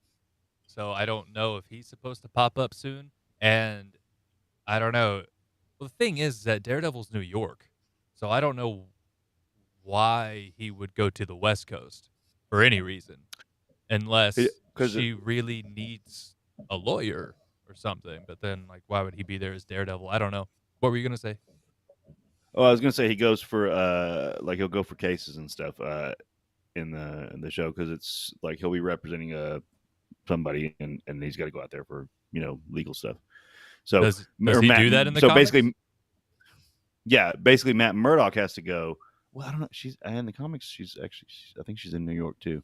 [SPEAKER 3] So I don't know if he's supposed to pop up soon. And I don't know. Well, the thing is that Daredevil's New York. So I don't know why he would go to the West Coast for any reason. Unless she really needs a lawyer or something. But then, like, why would he be there as Daredevil? I don't know. What were you going to say?
[SPEAKER 2] Oh, I was gonna say he goes for he'll go for cases and stuff in the show because it's like he'll be representing somebody and he's got to go out there for legal stuff. So
[SPEAKER 3] does he do that in the comics?
[SPEAKER 2] Basically Matt Murdock has to go. Well, I don't know. She's in the comics. I think she's in New York too.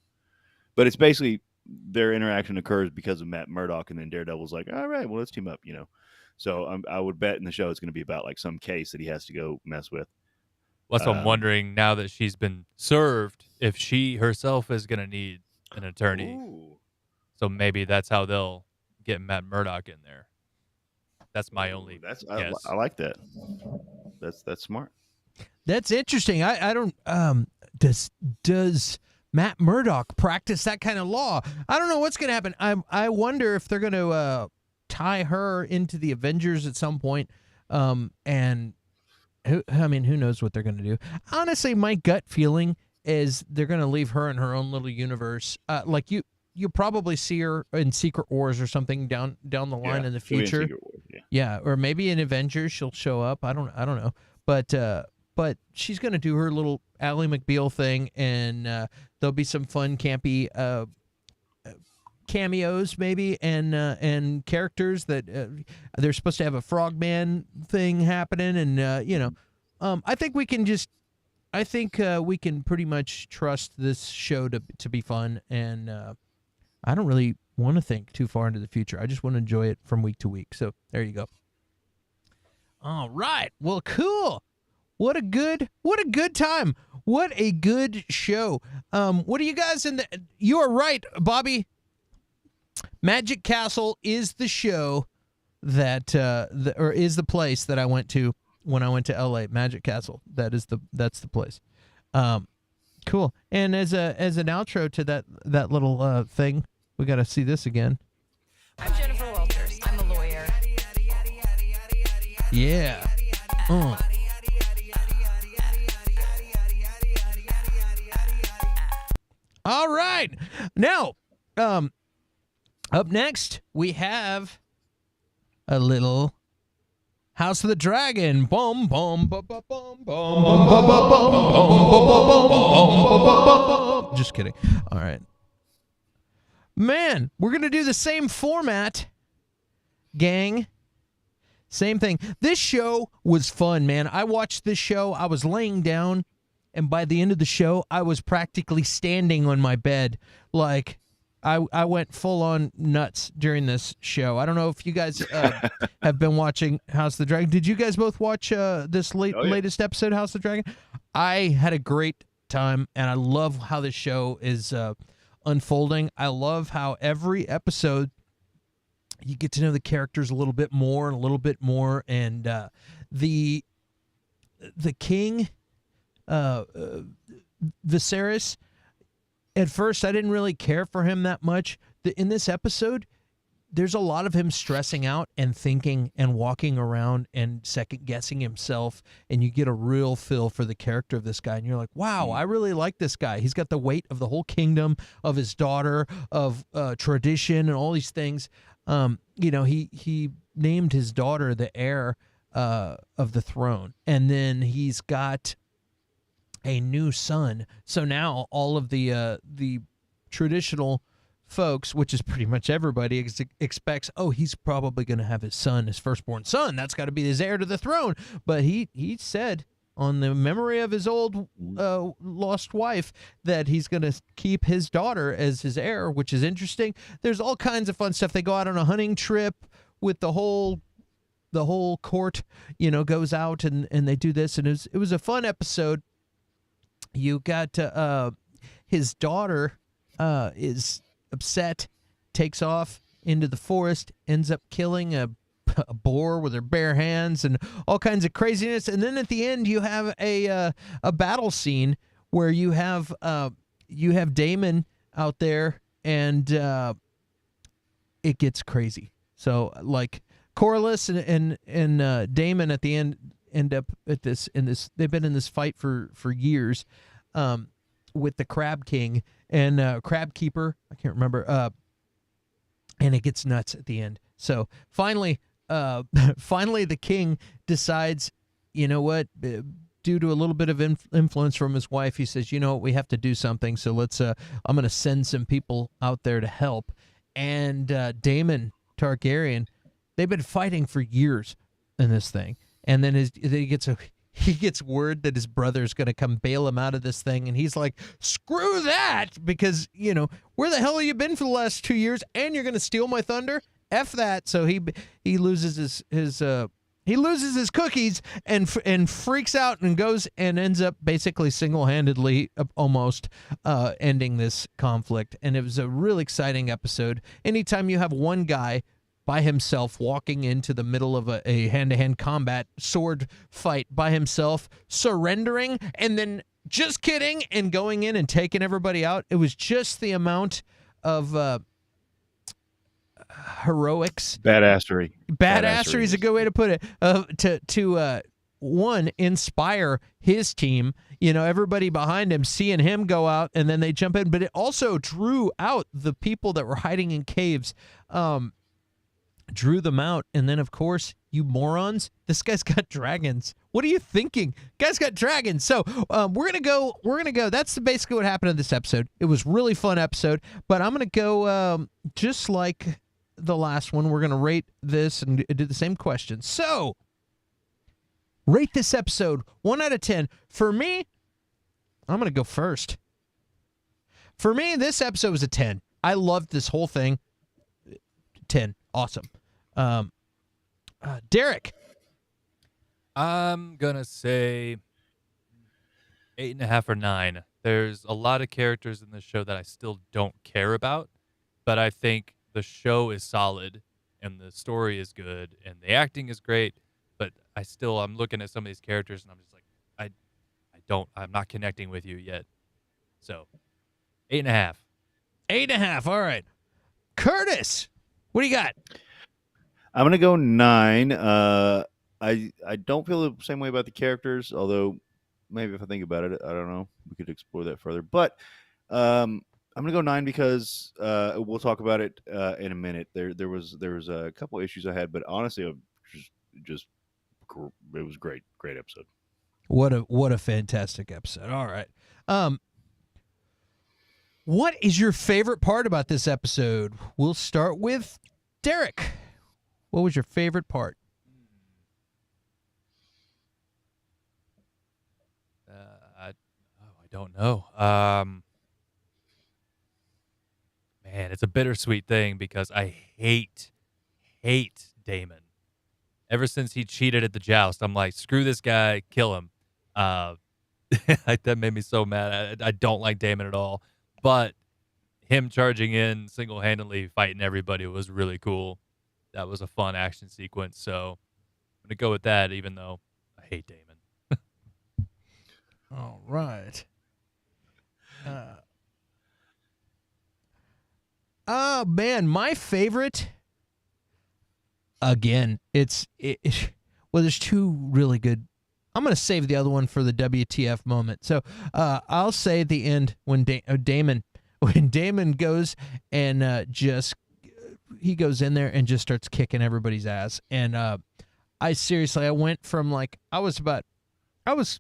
[SPEAKER 2] But it's basically their interaction occurs because of Matt Murdock, and then Daredevil's like, all right, well, let's team up. So I would bet in the show it's going to be about like some case that he has to go mess with.
[SPEAKER 3] Well, so I'm wondering now that she's been served, if she herself is going to need an attorney.
[SPEAKER 2] Ooh.
[SPEAKER 3] So maybe that's how they'll getting Matt Murdock in there. That's my only
[SPEAKER 2] That's
[SPEAKER 3] guess.
[SPEAKER 2] I like that. That's smart.
[SPEAKER 1] That's interesting. I don't does Matt Murdock practice that kind of law? I don't know what's going to happen. I wonder if they're going to tie her into the Avengers at some point. And who knows what they're going to do? Honestly, my gut feeling is they're going to leave her in her own little universe. Like you probably see her in Secret Wars or something down the line in the future.
[SPEAKER 2] Secret Wars,
[SPEAKER 1] Yeah, or maybe in Avengers she'll show up. I don't know. But she's going to do her little Ally McBeal thing, and there'll be some fun, campy cameos maybe, and characters that they're supposed to have a Frogman thing happening, and I think we can pretty much trust this show to be fun, and I don't really want to think too far into the future. I just want to enjoy it from week to week. So there you go. All right. Well, cool. What a good time. What a good show. What are you guys you are right, Bobby. Magic Castle is the show that or is the place that I went to when I went to LA. Magic Castle. That's the place. Cool. And as an outro to that little thing, we got to see this again.
[SPEAKER 4] I'm Jennifer Walters. I'm a lawyer.
[SPEAKER 1] Yeah. All right. Now, up next, we have a little House of the Dragon. Bum bum bum bum bum bum bum bum bum. Just kidding. All right. Man, we're going to do the same format, gang. Same thing. This show was fun, man. I watched this show. I was laying down, and by the end of the show, I was practically standing on my bed. Like, I went full on nuts during this show. I don't know if you guys have been watching House of the Dragon. Did you guys both watch this latest episode, House of the Dragon? I had a great time, and I love how this show is unfolding. I love how every episode you get to know the characters a little bit more, and the king, Viserys. At first, I didn't really care for him that much. In this episode, there's a lot of him stressing out and thinking and walking around and second-guessing himself, and you get a real feel for the character of this guy, and you're like, wow, I really like this guy. He's got the weight of the whole kingdom, of his daughter, of tradition, and all these things. He named his daughter the heir of the throne, and then he's got a new son. So now all of the traditional folks, which is pretty much everybody, expects, he's probably going to have his firstborn son. That's got to be his heir to the throne. But he said on the memory of his old lost wife that he's going to keep his daughter as his heir, which is interesting. There's all kinds of fun stuff. They go out on a hunting trip with the whole court, goes out and they do this. And it was a fun episode. You got his daughter is upset, takes off into the forest, ends up killing a boar with her bare hands and all kinds of craziness. And then at the end, you have a battle scene where you have Daemon out there, and it gets crazy. So like Corlys and Daemon at the end up at this they've been in this fight for years with the Crab King and Crab Keeper, I can't remember, and it gets nuts at the end. So finally the king decides, you know what, due to a little bit of influence from his wife, he says, you know what, we have to do something, so let's I'm going to send some people out there to help. And Daemon Targaryen, they've been fighting for years in this thing. And then he gets word that his brother's going to come bail him out of this thing, and he's like, screw that, because, where the hell have you been for the last 2 years, and you're going to steal my thunder? F that. So he loses his cookies and freaks out and goes and ends up basically single-handedly almost ending this conflict. And it was a really exciting episode. Anytime you have one guy by himself, walking into the middle of a hand-to-hand combat sword fight by himself, surrendering, and then just kidding and going in and taking everybody out. It was just the amount of heroics.
[SPEAKER 2] Badassery.
[SPEAKER 1] Badassery is a good way to put it. To one, inspire his team, everybody behind him, seeing him go out, and then they jump in. But it also drew out the people that were hiding in caves, drew them out. And then, of course, you morons, this guy's got dragons. What are you thinking? Guy's got dragons. So we're gonna go. That's basically what happened in this episode. It was a really fun episode, but I'm gonna go just like the last one. We're gonna rate this and do the same question. So rate this episode 1 out of 10. For me, I'm going to go first. For me, this episode was a 10. I loved this whole thing. 10. Awesome. Derek.
[SPEAKER 3] I'm going to say 8.5 or 9. There's a lot of characters in this show that I still don't care about, but I think the show is solid and the story is good and the acting is great. But I'm looking at some of these characters and I'm just like, I'm not connecting with you yet. So 8.5.
[SPEAKER 1] 8.5. All right. Curtis, what do you got?
[SPEAKER 2] I'm going to go 9. I don't feel the same way about the characters, although maybe if I think about it, I don't know. We could explore that further. But I'm going to go 9 because we'll talk about it in a minute. There was a couple issues I had, but honestly, it was great episode.
[SPEAKER 1] What a fantastic episode. All right. What is your favorite part about this episode? We'll start with Derek. What was your favorite part?
[SPEAKER 3] I don't know. Man, it's a bittersweet thing because I hate Damon. Ever since he cheated at the joust, I'm like, screw this guy, kill him. That made me so mad. I don't like Damon at all. But him charging in single-handedly, fighting everybody was really cool. That was a fun action sequence. So I'm going to go with that, even though I hate Damon.
[SPEAKER 1] All right. Man, my favorite... Again, well, there's two really good. I'm going to save the other one for the WTF moment. So I'll say at the end when Damon goes and he goes in there and just starts kicking everybody's ass. And I went from I was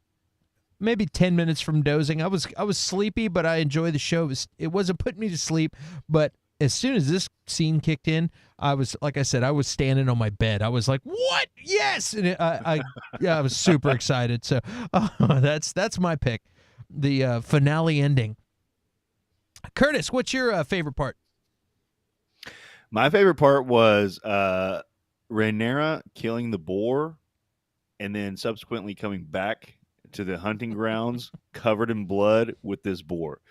[SPEAKER 1] maybe 10 minutes from dozing. I was sleepy, but I enjoyed the show. It wasn't putting me to sleep, but as soon as this scene kicked in, I was, like I said, I was standing on my bed. I was like, "What? Yes!" And I was super excited. So that's my pick, the finale ending. Curtis, what's your favorite part?
[SPEAKER 2] My favorite part was Rhaenyra killing the boar, and then subsequently coming back to the hunting grounds covered in blood with this boar.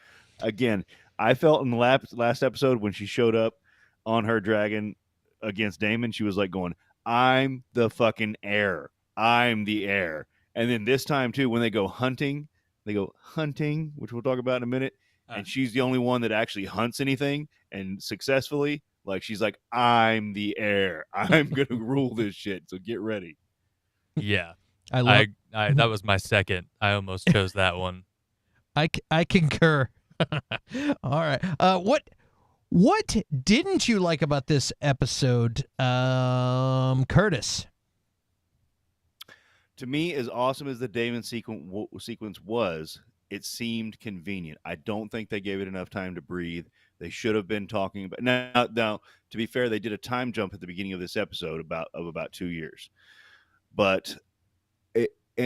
[SPEAKER 2] Again, I felt in the last episode when she showed up on her dragon against Damon, she was like going, "I'm the fucking heir. I'm the heir." And then this time too, when they go hunting, which we'll talk about in a minute, and she's the only one that actually hunts anything and successfully. Like she's like, "I'm the heir. I'm gonna rule this shit. So get ready."
[SPEAKER 3] Yeah, that was my second. I almost chose that one.
[SPEAKER 1] I concur. All right. What didn't you like about this episode, Curtis?
[SPEAKER 2] To me, as awesome as the Damon sequence was, it seemed convenient. I don't think they gave it enough time to breathe. They should have been talking about now. To be fair, they did a time jump at the beginning of this episode of about 2 years, but.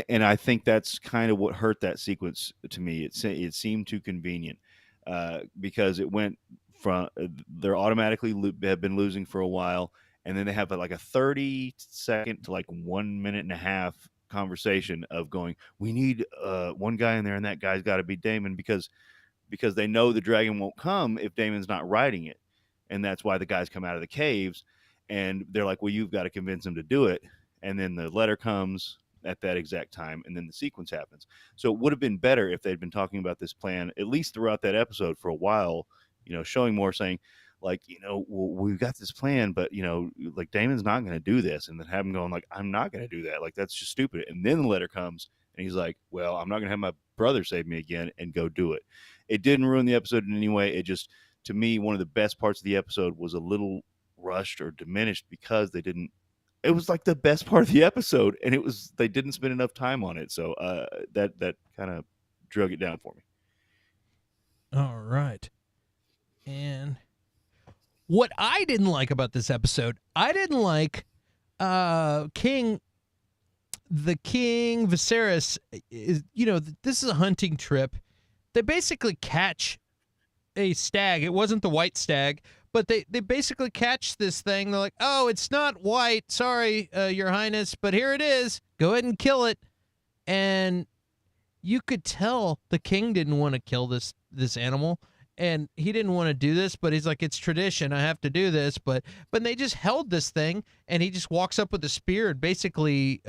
[SPEAKER 2] And I think that's kind of what hurt that sequence to me. It seemed too convenient because it went from they're automatically have been losing for a while, and then they have like a 30-second to 1 minute and a half conversation of going, "We need one guy in there, and that guy's got to be Damon," because they know the dragon won't come if Damon's not riding it, and that's why the guys come out of the caves. and they're like, well, you've got to convince him to do it. And then the letter comes at that exact time, and then the sequence happens. So it would have been better if they'd been talking about this plan at least throughout that episode for a while, showing more, saying like, well, we've got this plan, but like Damon's not going to do this, and then have him going like, I'm not going to do that, like that's just stupid. And then the letter comes and he's like, well, I'm not going to have my brother save me again, and go do it. It didn't ruin the episode in any way. It just, to me, one of the best parts of the episode was a little rushed or diminished because it was like the best part of the episode, and they didn't spend enough time on it. So that kind of drug it down for me.
[SPEAKER 1] All right. And what I didn't like about this episode, I didn't like King Viserys is, this is a hunting trip. They basically catch a stag. It wasn't the white stag, but they basically catch this thing. They're like, oh, it's not white. Sorry, Your Highness, but here it is. Go ahead and kill it. And you could tell the king didn't want to kill this animal, and he didn't want to do this, but he's like, it's tradition. I have to do this. But they just held this thing, and he just walks up with a spear and basically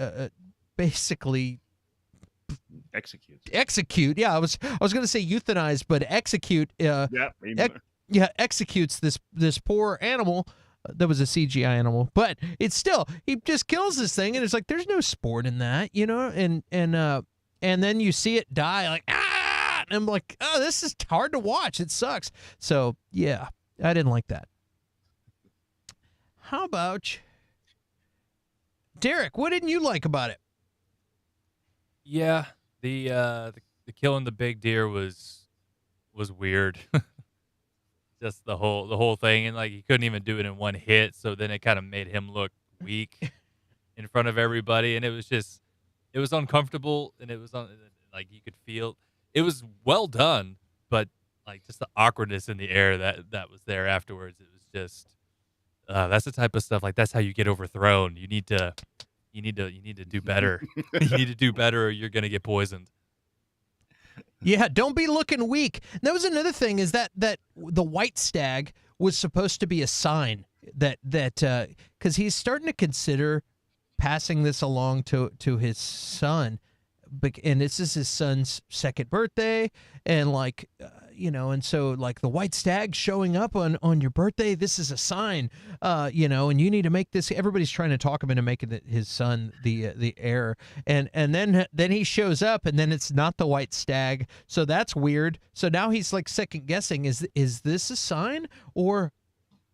[SPEAKER 1] execute. Yeah, I was going to say euthanize, but execute. Executes this poor animal. That was a CGI animal, but it's still, he just kills this thing, and it's like there's no sport in that, and then you see it die, like, ah, and I'm like, oh, this is hard to watch. It sucks. So yeah, I didn't like that. How about Derek? What didn't you like about it?
[SPEAKER 3] Yeah, the killing the big deer was weird. Just the whole thing, and like he couldn't even do it in one hit, so then it kind of made him look weak in front of everybody, and it was uncomfortable, and it was like you could feel it was well done, but like just the awkwardness in the air that was there afterwards. It was just that's the type of stuff, like that's how you get overthrown. You need to do better. You need to do better, or you're gonna get poisoned.
[SPEAKER 1] Yeah, don't be looking weak. And that was another thing, is that the white stag was supposed to be a sign that because he's starting to consider passing this along to his son, and this is his son's second birthday, and like and so like the white stag showing up on your birthday, this is a sign, and you need to make this. Everybody's trying to talk him into making his son the heir, and then he shows up, and then it's not the white stag, so that's weird. So now he's like second guessing, is this a sign, or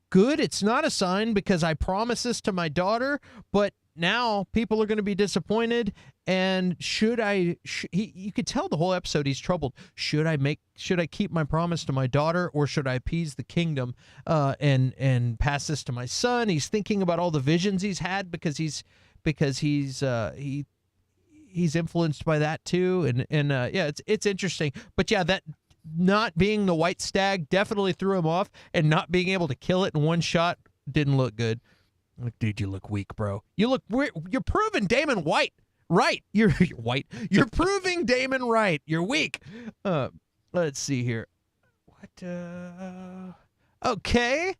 [SPEAKER 1] good, it's not a sign because I promised this to my daughter, but now people are going to be disappointed. And you could tell the whole episode he's troubled. Should I keep my promise to my daughter, or should I appease the kingdom and pass this to my son? He's thinking about all the visions he's had because he's influenced by that too. And yeah, it's interesting. But yeah, that not being the white stag definitely threw him off, and not being able to kill it in one shot didn't look good. Like, dude, you look weak, bro. You're proving Damon white. Right. You're white. You're proving Damon right. You're weak. Let's see here. What? Okay.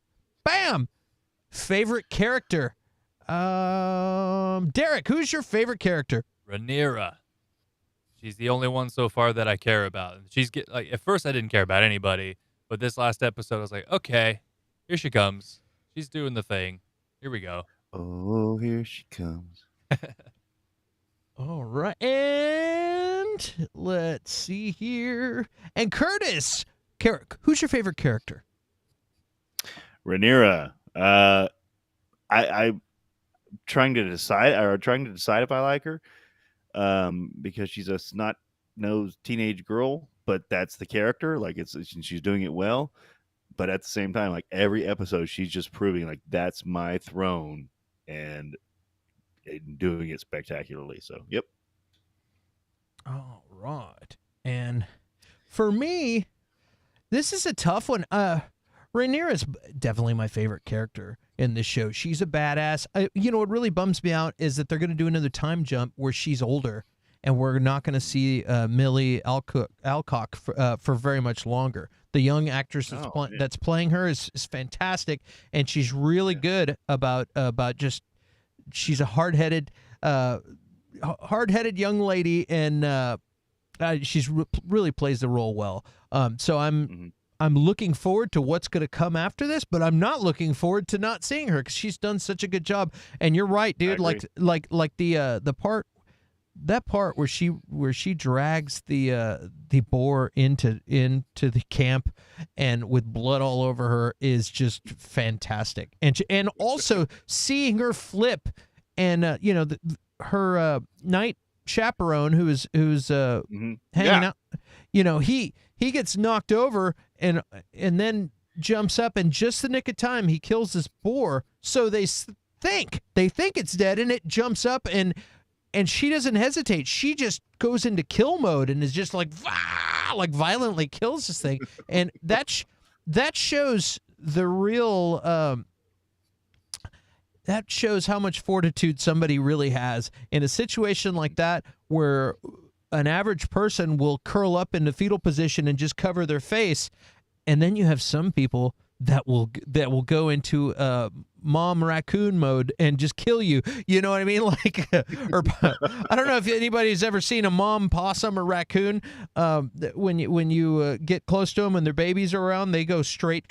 [SPEAKER 1] Bam. Favorite character. Derek, who's your favorite character?
[SPEAKER 3] Rhaenyra. She's the only one so far that I care about. At first I didn't care about anybody, but this last episode I was like, okay, here she comes. She's doing the thing. Here we go.
[SPEAKER 2] Oh, here she comes.
[SPEAKER 1] All right, and let's see here. And Curtis, who's your favorite character?
[SPEAKER 2] Rhaenyra. I'm trying to decide if I like her, because she's a snot-nosed teenage girl, but that's the character. Like she's doing it well, but at the same time, like every episode, she's just proving like that's my throne, and doing it spectacularly. So, yep.
[SPEAKER 1] All right. And for me, this is a tough one. Rhaenyra is definitely my favorite character in this show. She's a badass. What really bums me out is that they're going to do another time jump where she's older, and we're not going to see Millie Alcock for very much longer. The young actress
[SPEAKER 2] Oh, yeah.
[SPEAKER 1] that's playing her is fantastic, and she's really good about just she's a hard-headed young lady, and she's really plays the role well. So I'm looking forward to what's going to come after this, but I'm not looking forward to not seeing her because she's done such a good job. And you're right, dude. Like the part where she drags the boar into the camp and with blood all over her is just fantastic. And also seeing her flip and her night chaperone who's hanging out, he gets knocked over and then jumps up, and just the nick of time he kills this boar. So they think it's dead, and it jumps up, and she doesn't hesitate. She just goes into kill mode and is just like violently kills this thing, and that shows the real. That shows how much fortitude somebody really has in a situation like that, where an average person will curl up in the fetal position and just cover their face, and then you have some people that will go into mom raccoon mode and just kill you. You know what I mean? Like, or I don't know if anybody's ever seen a mom possum or raccoon. When you get close to them and their babies are around, they go straight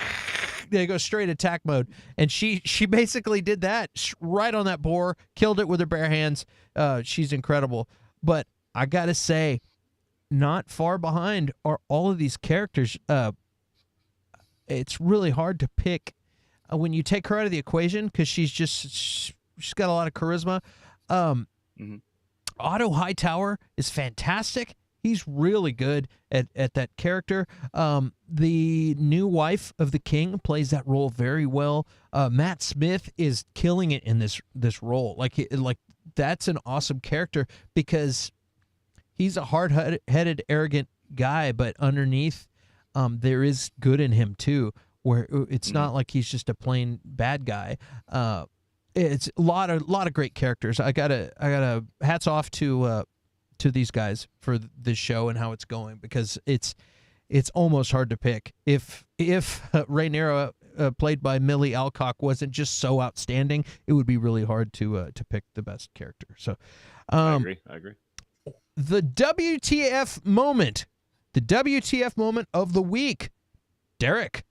[SPEAKER 1] attack mode, and she basically did that right on that boar, killed it with her bare hands. She's incredible. But I gotta say, not far behind are all of these characters. It's really hard to pick when you take her out of the equation because she's got a lot of charisma. Otto Hightower is fantastic. He's really good at that character. The new wife of the king plays that role very well. Matt Smith is killing it in this role. Like that's an awesome character because he's a hard-headed, arrogant guy, but underneath, there is good in him too. Where it's not like he's just a plain bad guy. It's a lot of great characters. I gotta hats off to these guys for this show and how it's going, because it's almost hard to pick. If Rhaenyra, played by Millie Alcock, wasn't just so outstanding, it would be really hard to pick the best character. So,
[SPEAKER 2] I agree.
[SPEAKER 1] The WTF moment of the week, Derek.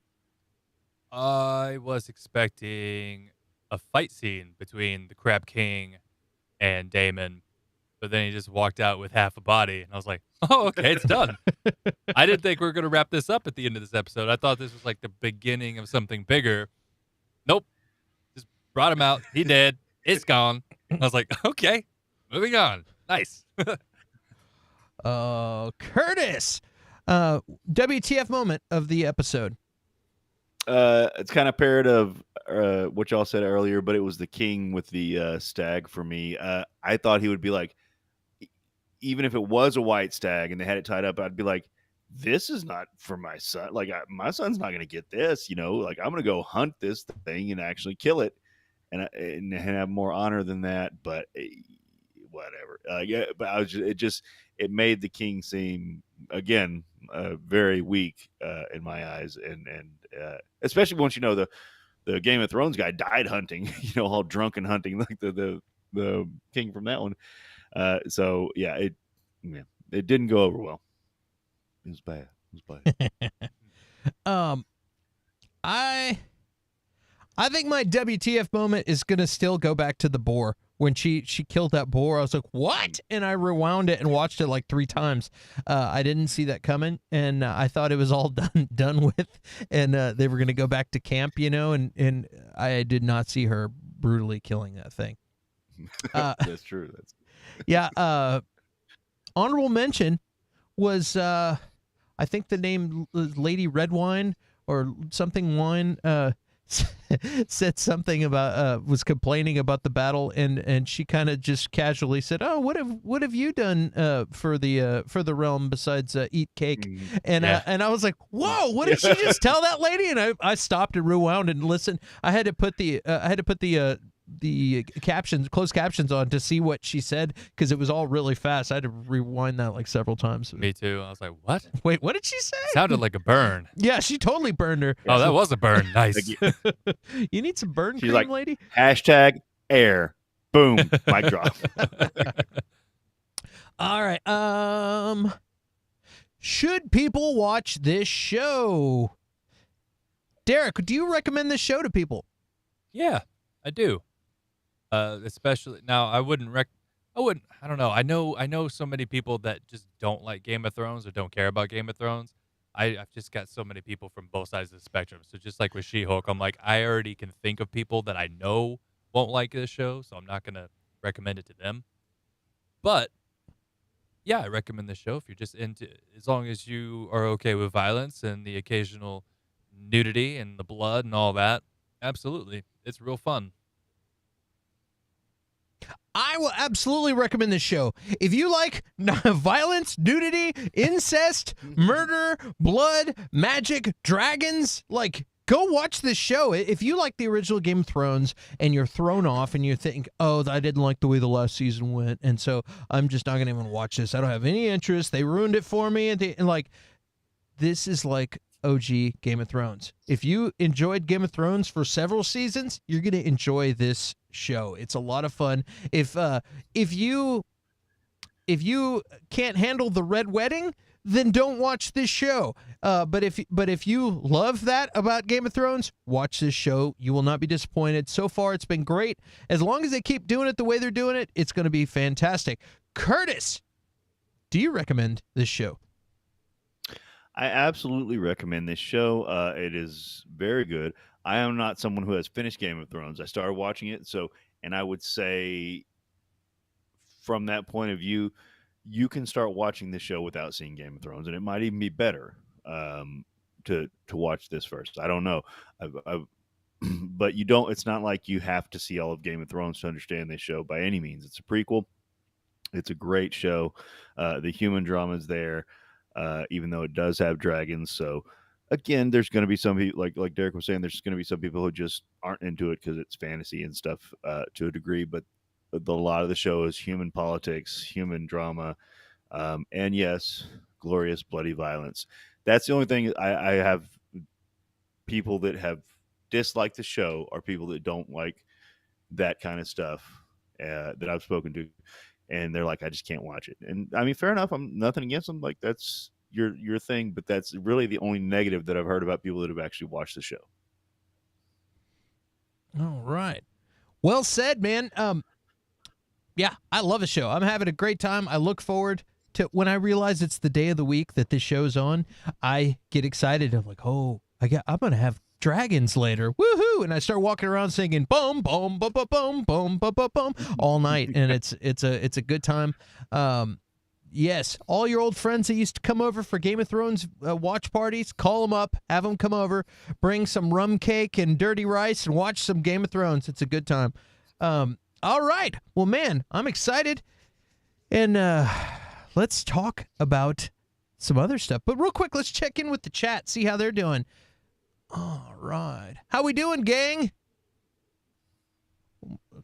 [SPEAKER 3] I was expecting a fight scene between the Crab King and Daemon, but then he just walked out with half a body, and I was like, oh, okay, it's done. I didn't think we were going to wrap this up at the end of this episode. I thought this was like the beginning of something bigger. Nope. Just brought him out. He dead. It's gone. I was like, okay, moving on. Nice.
[SPEAKER 1] Curtis, WTF moment of the episode.
[SPEAKER 2] It's kind of parrot of what y'all said earlier, but it was the king with the stag for me. I thought he would be like, even if it was a white stag and they had it tied up, I'd be like, this is not for my son. Like, my son's not going to get this, like, I'm going to go hunt this thing and actually kill it and have more honor than that. But whatever. But it made the king seem, again, very weak in my eyes. And especially once, the Game of Thrones guy died hunting, all drunk and hunting, like the king from that one. So yeah, it didn't go over well. It was bad.
[SPEAKER 1] I think my WTF moment is gonna still go back to the boar. When she killed that boar, I was like, what? And I rewound it and watched it like 3 times. I didn't see that coming, and I thought it was all done with, and they were going to go back to camp, and I did not see her brutally killing that thing.
[SPEAKER 2] That's true.
[SPEAKER 1] Yeah. Honorable mention was, I think the name Lady Redwine or something wine, said something about was complaining about the battle, and she kind of just casually said, "Oh, what have you done for the realm besides eat cake?" And I was like, "Whoa, what did she just tell that lady?" And I stopped and rewound and listened. I had to put the captions, closed captions on to see what she said because it was all really fast. I had to rewind that like several times.
[SPEAKER 3] Me too. I was like, what?
[SPEAKER 1] Wait, what did she say?
[SPEAKER 3] Sounded like a burn.
[SPEAKER 1] Yeah, she totally burned her.
[SPEAKER 3] Oh, that was a burn. Nice.
[SPEAKER 1] You need some burn
[SPEAKER 2] She's
[SPEAKER 1] cream,
[SPEAKER 2] like,
[SPEAKER 1] lady?
[SPEAKER 2] Hashtag air. Boom. Mic drop.
[SPEAKER 1] All right. Should people watch this show? Derek, do you recommend this show to people?
[SPEAKER 3] Yeah, I do. Especially now, I don't know. I know so many people that just don't like Game of Thrones or don't care about Game of Thrones. I've just got so many people from both sides of the spectrum. So just like with She-Hulk, I'm like, I already can think of people that I know won't like this show, so I'm not gonna recommend it to them. But yeah, I recommend this show if you're just into, as long as you are okay with violence and the occasional nudity and the blood and all that. Absolutely. It's real fun.
[SPEAKER 1] I will absolutely recommend this show. If you like violence, nudity, incest, murder, blood, magic, dragons, like, go watch this show. If you like the original Game of Thrones and you're thrown off and you think, oh, I didn't like the way the last season went, and so I'm just not going to even watch this. I don't have any interest. They ruined it for me. And like, this is like OG Game of Thrones. If you enjoyed Game of Thrones for several seasons, you're going to enjoy this show. It's a lot of fun. If you can't handle the red wedding, then don't watch this show. But if you love that about Game of Thrones, watch this show. You will not be disappointed. So far, it's been great. As long as they keep doing it the way they're doing it, it's going to be fantastic. Curtis, do you recommend this show?
[SPEAKER 2] I absolutely recommend this show. It is very good. I am not someone who has finished Game of Thrones. I started watching it, and I would say from that point of view, you can start watching this show without seeing Game of Thrones, and it might even be better to watch this first. I don't know, but you don't. It's not like you have to see all of Game of Thrones to understand this show by any means. It's a prequel. It's a great show. The human drama is there. Even though it does have dragons. So again, there's going to be some people, like Derek was saying, there's going to be some people who just aren't into it because it's fantasy and stuff to a degree. But a lot of the show is human politics, human drama, and yes, glorious bloody violence. That's the only thing I have. People that have disliked the show are people that don't like that kind of stuff that I've spoken to. And they're like, I just can't watch it. And I mean, fair enough. I'm nothing against them. Like, that's your thing. But that's really the only negative that I've heard about people that have actually watched the show.
[SPEAKER 1] All right. Well said, man. Yeah, I love the show. I'm having a great time. I look forward to when I realize it's the day of the week that this show's on. I get excited. I'm like, oh, I'm going to have dragons later. Woohoo! And I start walking around singing boom, boom, boom, boom, boom, boom, boom, boom, boom all night. And it's a good time. Yes, all your old friends that used to come over for Game of Thrones watch parties, call them up, have them come over, bring some rum cake and dirty rice and watch some Game of Thrones. It's a good time. All right. Well, man, I'm excited. And let's talk about some other stuff. But real quick, let's check in with the chat, see how they're doing. All right. How we doing, gang?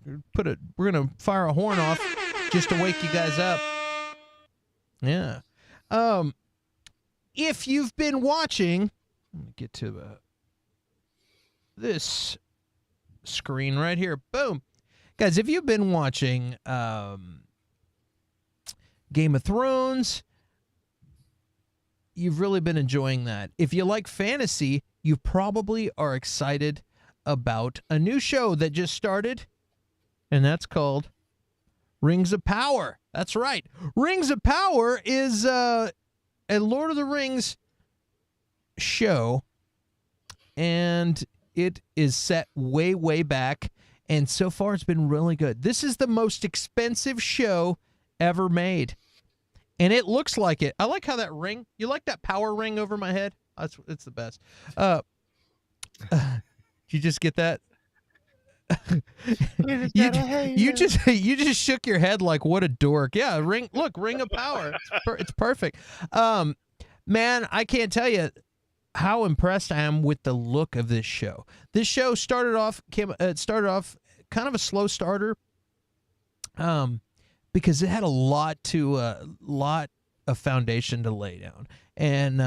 [SPEAKER 1] We're going to fire a horn off just to wake you guys up. Yeah. If you've been watching, let me get to this screen right here. Boom. Guys, if you've been watching Game of Thrones, you've really been enjoying that. If you like fantasy, you probably are excited about a new show that just started, and that's called Rings of Power. That's right. Rings of Power is a Lord of the Rings show, and it is set way, way back, and so far it's been really good. This is the most expensive show ever made, and it looks like it. I like how that ring, you like that power ring over my head? It's the best. You just get that? You just shook your head like, what a dork. Yeah, ring of power. It's perfect. Man, I can't tell you how impressed I am with the look of this show. This show started off kind of a slow starter, because it had a lot of foundation to lay down, and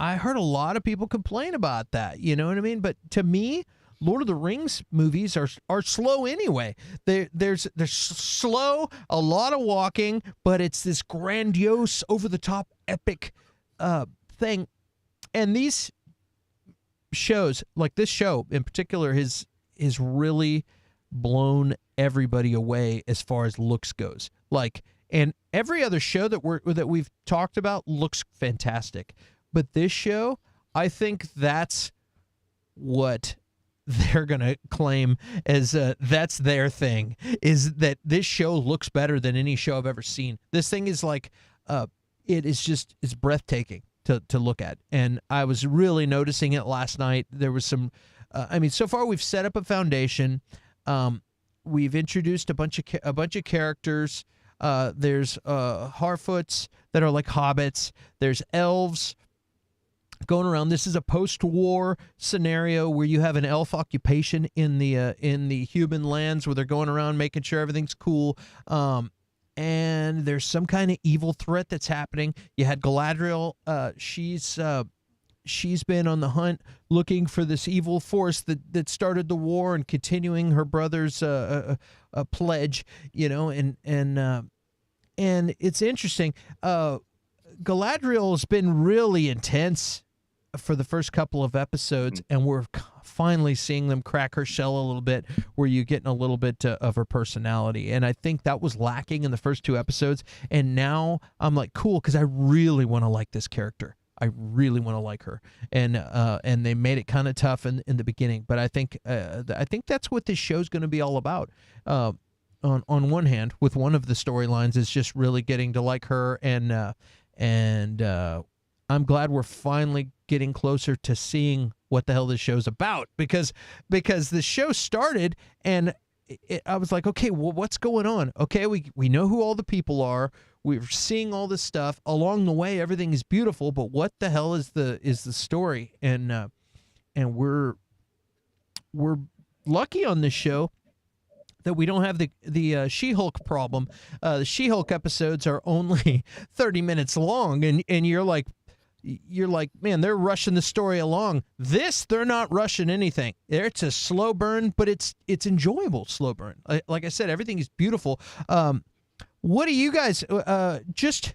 [SPEAKER 1] I heard a lot of people complain about that. You know what I mean? But to me, Lord of the Rings movies are slow anyway. They're slow, a lot of walking, but it's this grandiose, over the top, epic thing. And these shows, like this show in particular, has really blown everybody away as far as looks goes. Like, and every other show that we've talked about looks fantastic. But this show, I think that's what they're going to claim as that's their thing, is that this show looks better than any show I've ever seen. This thing is like, it's breathtaking to look at. And I was really noticing it last night. There was some, so far we've set up a foundation. We've introduced a bunch of characters. There's Harfoots that are like hobbits. There's elves going around. This is a post-war scenario where you have an elf occupation in the human lands, where they're going around making sure everything's cool. And there's some kind of evil threat that's happening. You had Galadriel. She's been on the hunt looking for this evil force that started the war and continuing her brother's pledge, and it's interesting. Galadriel has been really intense for the first couple of episodes, and we're finally seeing them crack her shell a little bit, where you're getting a little bit of her personality. And I think that was lacking in the first 2 episodes. And now I'm like, cool, because I really want to like this character. I really want to like her, and they made it kind of tough in the beginning. But I think that's what this show's going to be all about. On one hand, with one of the storylines is just really getting to like her, and I'm glad we're finally getting closer to seeing what the hell this show's about, because the show started and I was like, okay, well, what's going on? Okay, we know who all the people are. We're seeing all this stuff along the way. Everything is beautiful, but what the hell is the story? And we're lucky on this show that we don't have the She-Hulk problem. The She-Hulk episodes are only 30 minutes long, and you're like, man, they're rushing the story along. They're not rushing anything. It's a slow burn, but it's enjoyable slow burn. Like I said, everything is beautiful. What do you guys just?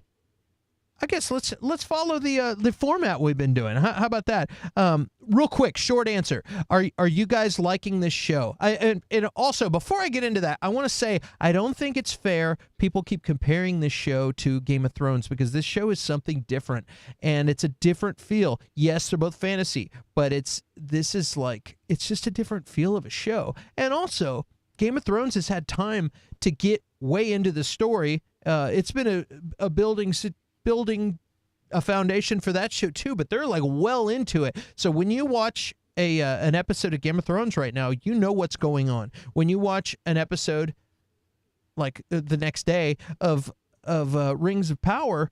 [SPEAKER 1] I guess let's follow the format we've been doing. How about that? Real quick, short answer. Are you guys liking this show? And also, before I get into that, I want to say I don't think it's fair people keep comparing this show to Game of Thrones, because this show is something different and it's a different feel. Yes, they're both fantasy, but it's just a different feel of a show. And also, Game of Thrones has had time to get way into the story. It's been a building a foundation for that show too, but they're like well into it. So when you watch an episode of Game of Thrones right now, you know what's going on. When you watch an episode like the next day of Rings of Power,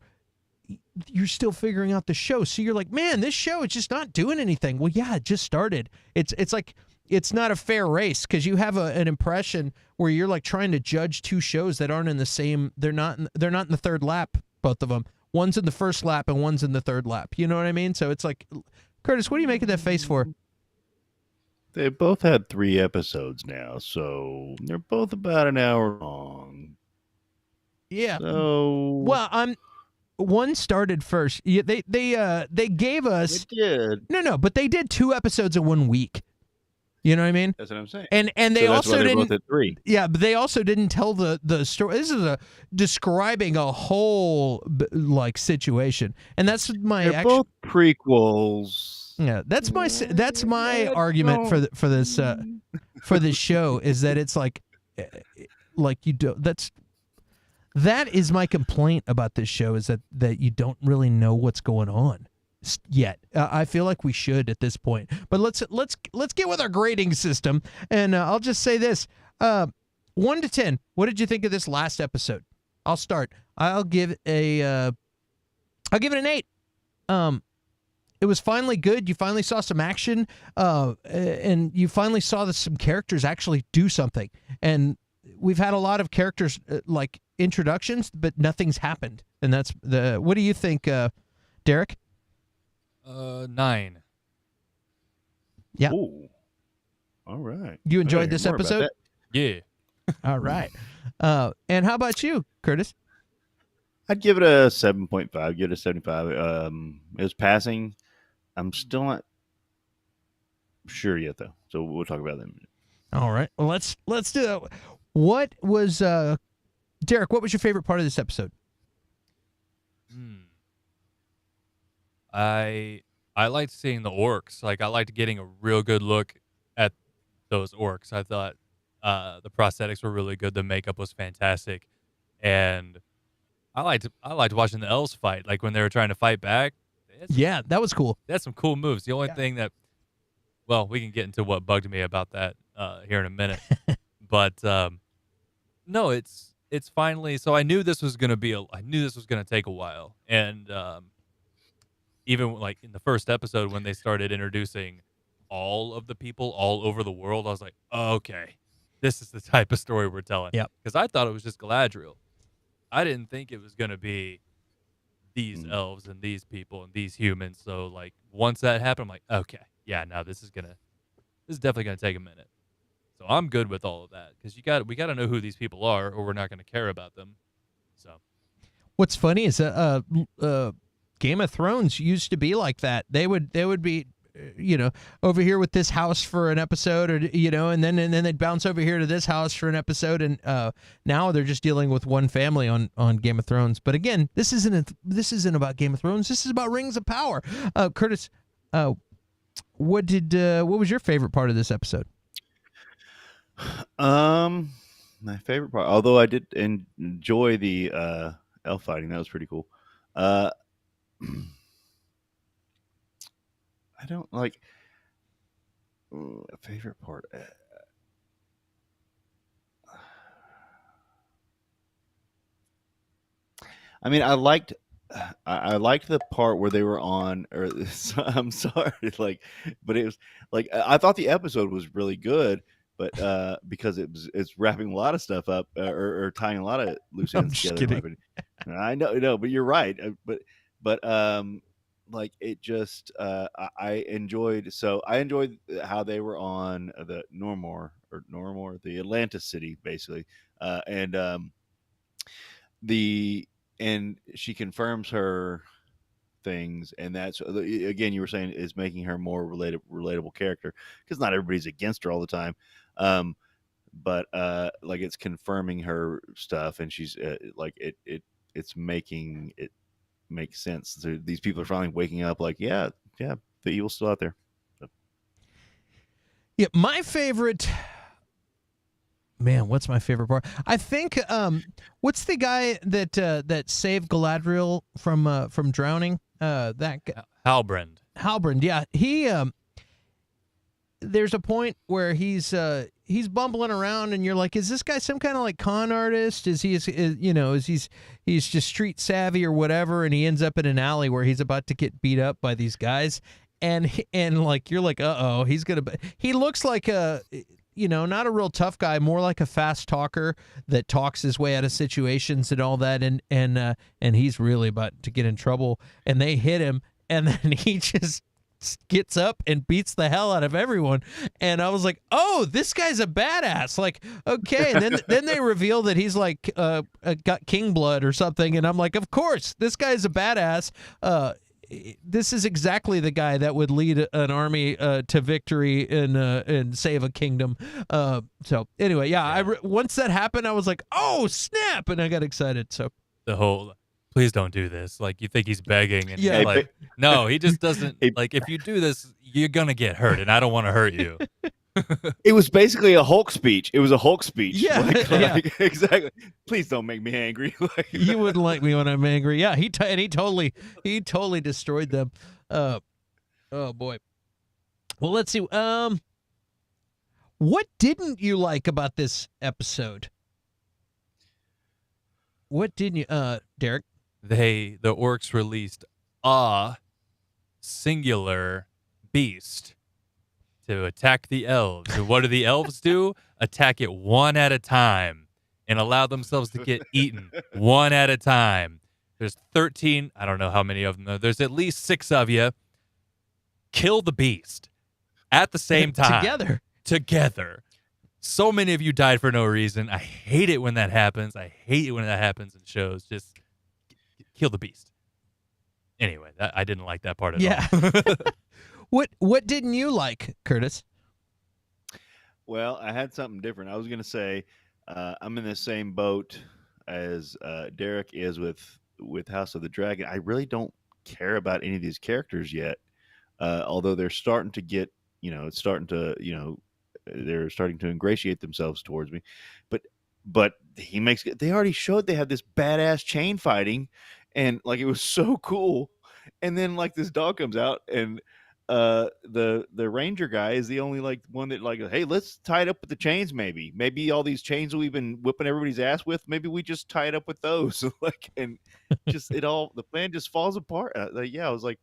[SPEAKER 1] you're still figuring out the show. So you're like, man, this show is just not doing anything. Well, yeah, it just started. It's like, it's not a fair race, because you have an impression where you're like trying to judge 2 shows that aren't in the same. They're not in the third lap, both of them. One's in the first lap and one's in the third lap. You know what I mean? So it's like, Curtis, what are you making that face for?
[SPEAKER 2] They both had 3 episodes now, so they're both about an hour long.
[SPEAKER 1] Yeah.
[SPEAKER 2] So
[SPEAKER 1] well, one started first. Yeah, they gave us.
[SPEAKER 2] It did.
[SPEAKER 1] No, but they did 2 episodes in 1 week. You know what I mean?
[SPEAKER 2] That's what I'm saying.
[SPEAKER 1] And they
[SPEAKER 2] so
[SPEAKER 1] also didn't.
[SPEAKER 2] Both at 3.
[SPEAKER 1] Yeah, but they also didn't tell the story. This is describing a whole like situation, and that's my.
[SPEAKER 2] They're both prequels.
[SPEAKER 1] Yeah, that's my argument for this show, is that it's like you do. That is my complaint about this show, is that you don't really know what's going on yet. I feel like we should at this point. But let's get with our grading system, and I'll just say this: 1 to 10. What did you think of this last episode? I'll start. I'll give an 8. it was finally good. You finally saw some action, and you finally saw some characters actually do something. And we've had a lot of characters like introductions, but nothing's happened. And that's the. What do you think, Derek?
[SPEAKER 3] 9.
[SPEAKER 1] Yeah.
[SPEAKER 2] Ooh. All right.
[SPEAKER 1] You
[SPEAKER 2] I
[SPEAKER 1] enjoyed
[SPEAKER 2] gotta
[SPEAKER 1] this
[SPEAKER 2] hear more about
[SPEAKER 1] episode?
[SPEAKER 2] that.
[SPEAKER 3] Yeah.
[SPEAKER 1] All right. And how about you, Curtis?
[SPEAKER 2] I'd give it a 7.5. Give it a 75. It was passing. I'm still not sure yet, though. So we'll talk about that in a minute.
[SPEAKER 1] All right. Well, let's do that. What was Derek? What was your favorite part of this episode?
[SPEAKER 3] I liked seeing the orcs. Like I liked getting a real good look at those orcs. I thought the prosthetics were really good. The makeup was fantastic, and I liked watching the elves fight. Like when they were trying to fight back.
[SPEAKER 1] Yeah, that was cool.
[SPEAKER 3] That's some cool moves. The only thing that, well, we can get into what bugged me about that here in a minute. But no, it's finally. So I knew this was gonna take a while, and even like in the first episode when they started introducing all of the people all over the world, I was like, oh, okay, this is the type of story we're telling.
[SPEAKER 1] Yep.
[SPEAKER 3] Because I thought it was just Galadriel. I didn't think it was gonna be these elves and these people and these humans. So like once that happened, I'm like, okay, yeah, now this is definitely gonna take a minute. So I'm good with all of that because we got to know who these people are, or we're not going to care about them. So
[SPEAKER 1] What's funny is Game of Thrones used to be like that. They would be, over here with this house for an episode, or and then they'd bounce over here to this house for an episode, and now they're just dealing with one family on Game of Thrones. But again, this isn't about Game of Thrones. This is about Rings of Power. Curtis, what was your favorite part of this episode?
[SPEAKER 2] My favorite part, although I did enjoy the elf fighting, that was pretty cool. I don't like a favorite part. I mean, I liked the part where they were on, or I'm sorry, like, but it was like I thought the episode was really good, but because it's wrapping a lot of stuff up or tying a lot of loose
[SPEAKER 1] I'm
[SPEAKER 2] ends
[SPEAKER 1] just
[SPEAKER 2] together.
[SPEAKER 1] kidding.
[SPEAKER 2] I know, but you're right. But like it just I enjoyed. So I enjoyed how they were on the Normor, the Atlantis city, basically, and she confirms her things, and that's again you were saying is making her more relatable character because not everybody's against her all the time, but like it's confirming her stuff, and she's like it's making it make sense. So these people are finally waking up like yeah the evil's still out there. So.
[SPEAKER 1] Yeah, my favorite. Man, what's my favorite part? I think what's the guy that saved Galadriel from drowning? That guy, Halbrand. Yeah, he. There's a point where he's bumbling around, and you're like, is this guy some kind of like con artist? Is he's just street savvy or whatever? And he ends up in an alley where he's about to get beat up by these guys, and like you're like, he's gonna. He looks like a. Not a real tough guy, more like a fast talker that talks his way out of situations and all that, and he's really about to get in trouble, and they hit him, and then he just gets up and beats the hell out of everyone, and I was like, oh, this guy's a badass, like, okay, and then they reveal that he's like got king blood or something, and I'm like, of course, this guy's a badass. This is exactly the guy that would lead an army to victory and save a kingdom. So anyway, once that happened, I was like, "Oh snap!" and I got excited. So
[SPEAKER 3] the whole, please don't do this. Like you think he's begging, and
[SPEAKER 1] Yeah.
[SPEAKER 3] he's like, no, he just doesn't. Like if you do this, you're gonna get hurt, and I don't want to hurt you.
[SPEAKER 2] It was basically a Hulk speech. It was a Hulk speech.
[SPEAKER 1] Yeah,
[SPEAKER 2] like, exactly. Please don't make me angry.
[SPEAKER 1] You wouldn't like me when I'm angry. Yeah, he totally destroyed them. Oh boy. Well, let's see. What didn't you like about this episode? What didn't you, Derek?
[SPEAKER 3] The orcs released singular beast to attack the elves. And what do the elves do? Attack it one at a time and allow themselves to get eaten one at a time. There's 13, I don't know how many of them, though. There's at least 6 of you. Kill the beast at the same time. Together. So many of you died for no reason. I hate it when that happens. I hate it when that happens in shows. Just kill the beast. Anyway, I didn't like that part at all.
[SPEAKER 1] What didn't you like, Curtis?
[SPEAKER 2] Well, I had something different. I was going to say I'm in the same boat as Derek is with House of the Dragon. I really don't care about any of these characters yet, although they're starting to get, it's starting to, they're starting to ingratiate themselves towards me. But they already showed they had this badass chain fighting, and like it was so cool. And then like this dog comes out, and the ranger guy is the only like one that like, hey, let's tie it up with the chains. Maybe all these chains we've been whipping everybody's ass with, maybe we just tie it up with those. Like, and just the plan just falls apart. I was like,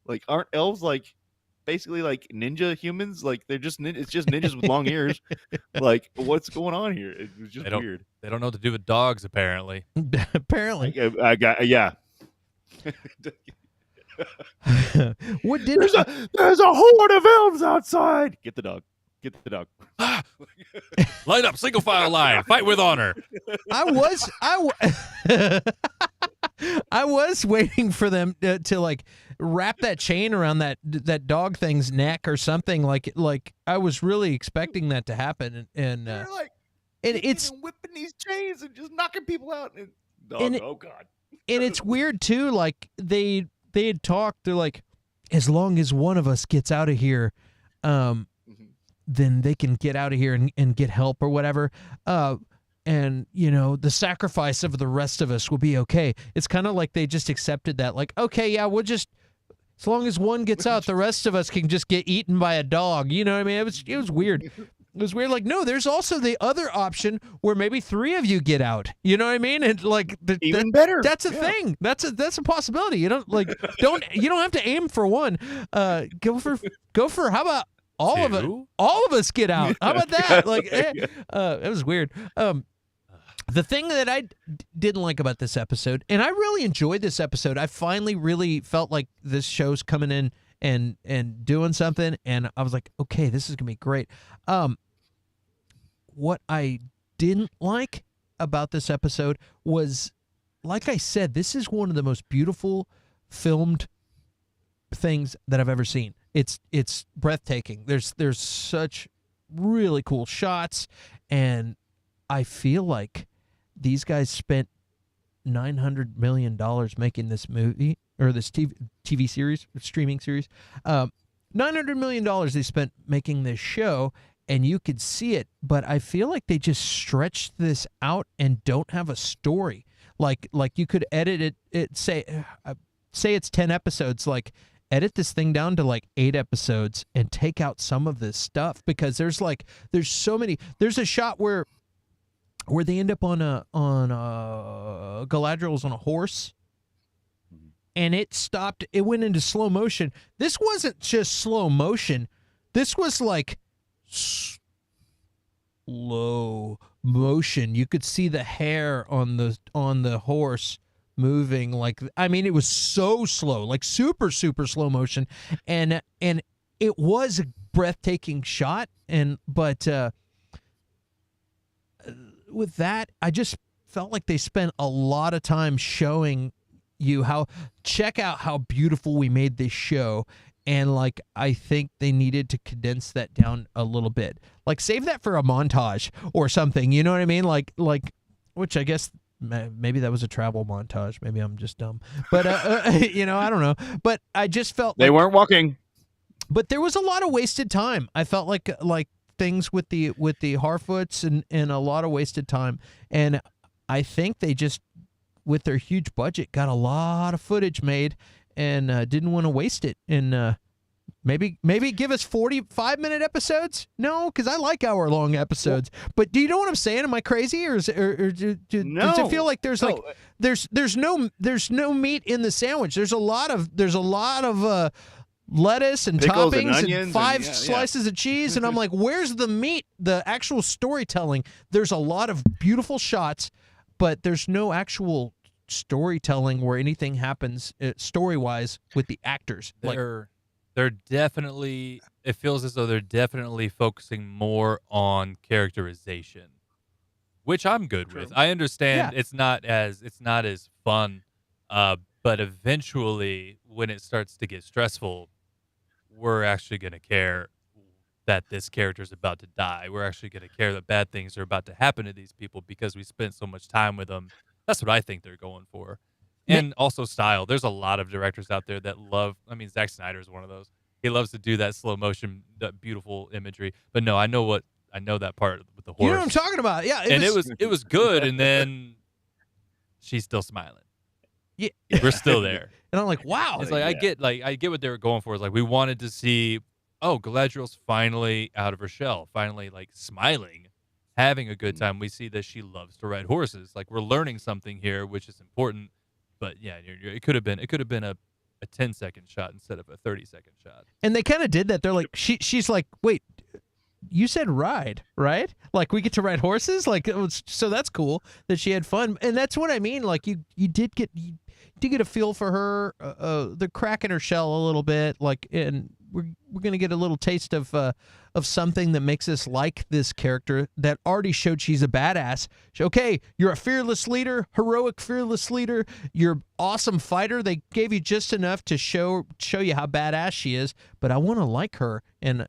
[SPEAKER 2] like, aren't elves like basically like ninja humans? Like they're just it's just ninjas with long ears. Like, what's going on here? It was just weird.
[SPEAKER 3] They don't know what to do with dogs, apparently.
[SPEAKER 1] Apparently.
[SPEAKER 2] I got yeah. There's a horde of elves outside. Get the dog.
[SPEAKER 3] Line up, single file line. Fight with honor.
[SPEAKER 1] I was waiting for them to like wrap that chain around that dog thing's neck or something. Like I was really expecting that to happen, and
[SPEAKER 2] they're like,
[SPEAKER 1] and it's
[SPEAKER 2] whipping these chains and just knocking people out. Oh god!
[SPEAKER 1] And it's weird too. Like they had talked. They're like, as long as one of us gets out of here, then they can get out of here and get help or whatever. And, the sacrifice of the rest of us will be okay. It's kind of like they just accepted that. Like, okay, yeah, we'll just, as long as one gets out, the rest of us can just get eaten by a dog. You know what I mean? It was weird. It was weird. Like, no, there's also the other option where maybe 3 of you get out. You know what I mean? And like,
[SPEAKER 2] even better.
[SPEAKER 1] That's a thing. That's a possibility. You don't you don't have to aim for one. Go for how about all of it? All of us get out. How about that? Like, it was weird. The thing that I didn't like about this episode, and I really enjoyed this episode, I finally really felt like this show's coming in and doing something, and I was like, okay, this is gonna be great. What I didn't like about this episode was, like I said, this is one of the most beautiful filmed things that I've ever seen. It's breathtaking. There's such really cool shots, and I feel like these guys spent $900 million making this movie or this TV series, streaming series. $900 million they spent making this show, and you could see it, but I feel like they just stretched this out and don't have a story. Like you could edit it say it's 10 episodes, like edit this thing down to like 8 episodes and take out some of this stuff, because there's so many. There's a shot where they end up on Galadriel's on a horse, and it stopped. It went into slow motion. This wasn't just slow motion. This was like slow motion. You could see the hair on the horse moving. Like, I mean, it was so slow, like super, super slow motion, and it was a breathtaking shot. But with that, I just felt like they spent a lot of time showing you check out how beautiful we made this show. And like, I think they needed to condense that down a little bit. Like, save that for a montage or something. You know what I mean? Like, which I guess maybe that was a travel montage. Maybe I'm just dumb. But I don't know. But I just felt
[SPEAKER 2] they weren't walking.
[SPEAKER 1] But there was a lot of wasted time. I felt like things with the Harfoots and a lot of wasted time. And I think they just, with their huge budget, got a lot of footage made and didn't want to waste it. And Maybe give us 45-minute episodes. No, because I like hour-long episodes. But do you know what I'm saying? Am I crazy, or does it feel like there's like there's no meat in the sandwich? There's a lot of lettuce and
[SPEAKER 2] Pickles and
[SPEAKER 1] toppings
[SPEAKER 2] onions
[SPEAKER 1] and five
[SPEAKER 2] and,
[SPEAKER 1] slices of cheese, and I'm like, where's the meat? The actual storytelling. There's a lot of beautiful shots, but there's no actual storytelling where anything happens story-wise with the actors.
[SPEAKER 3] They're definitely. It feels as though they're definitely focusing more on characterization, which I'm good with. I understand it's not as fun, but eventually, when it starts to get stressful, we're actually going to care that this character is about to die. We're actually going to care that bad things are about to happen to these people because we spent so much time with them. That's what I think they're going for. And also style. There's a lot of directors out there that love, I mean, Zack Snyder is one of those. He loves to do that slow motion, that beautiful imagery. But no, I know that part with the horse.
[SPEAKER 1] You know what I'm talking about? Yeah.
[SPEAKER 3] It was good, and then she's still smiling.
[SPEAKER 1] Yeah.
[SPEAKER 3] We're still there.
[SPEAKER 1] And I'm like, wow.
[SPEAKER 3] It's like I get what they were going for. It's like we wanted to see, Galadriel's finally out of her shell, finally like smiling, having a good time. We see that she loves to ride horses. Like we're learning something here, which is important. But yeah, it could have been a 10-second shot instead of a 30-second shot.
[SPEAKER 1] And they kind of did that. They're like, she's like, wait, you said ride, right? Like we get to ride horses, like so that's cool that she had fun, and that's what I mean. Like you did get a feel for her, the crack in her shell a little bit, like, and we're gonna get a little taste of something that makes us like this character that already showed she's a badass. Okay, you're a fearless leader, heroic fearless leader. You're an awesome fighter. They gave you just enough to show you how badass she is. But I want to like her, and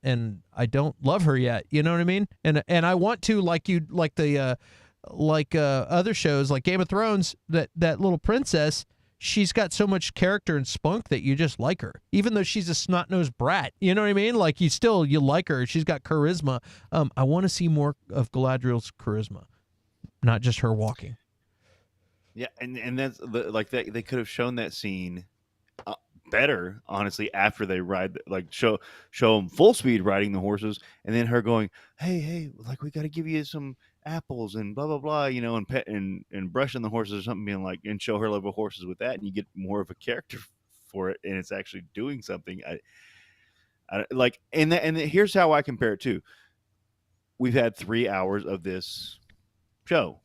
[SPEAKER 1] I don't love her yet. You know what I mean? And I want to like other shows like Game of Thrones. That little princess. She's got so much character and spunk that you just like her, even though she's a snot-nosed brat. You know what I mean? Like you like her. She's got charisma. I want to see more of Galadriel's charisma, not just her walking.
[SPEAKER 2] Yeah, and that's like that. They could have shown that scene better, honestly, after they ride, like show them full speed riding the horses, and then her going, hey, like we got to give you some apples and blah blah blah, and pet and brushing the horses or something, being like, and show her love of horses with that, and you get more of a character for it, and it's actually doing something. I like, and here's how I compare it to. We've had 3 hours of this show.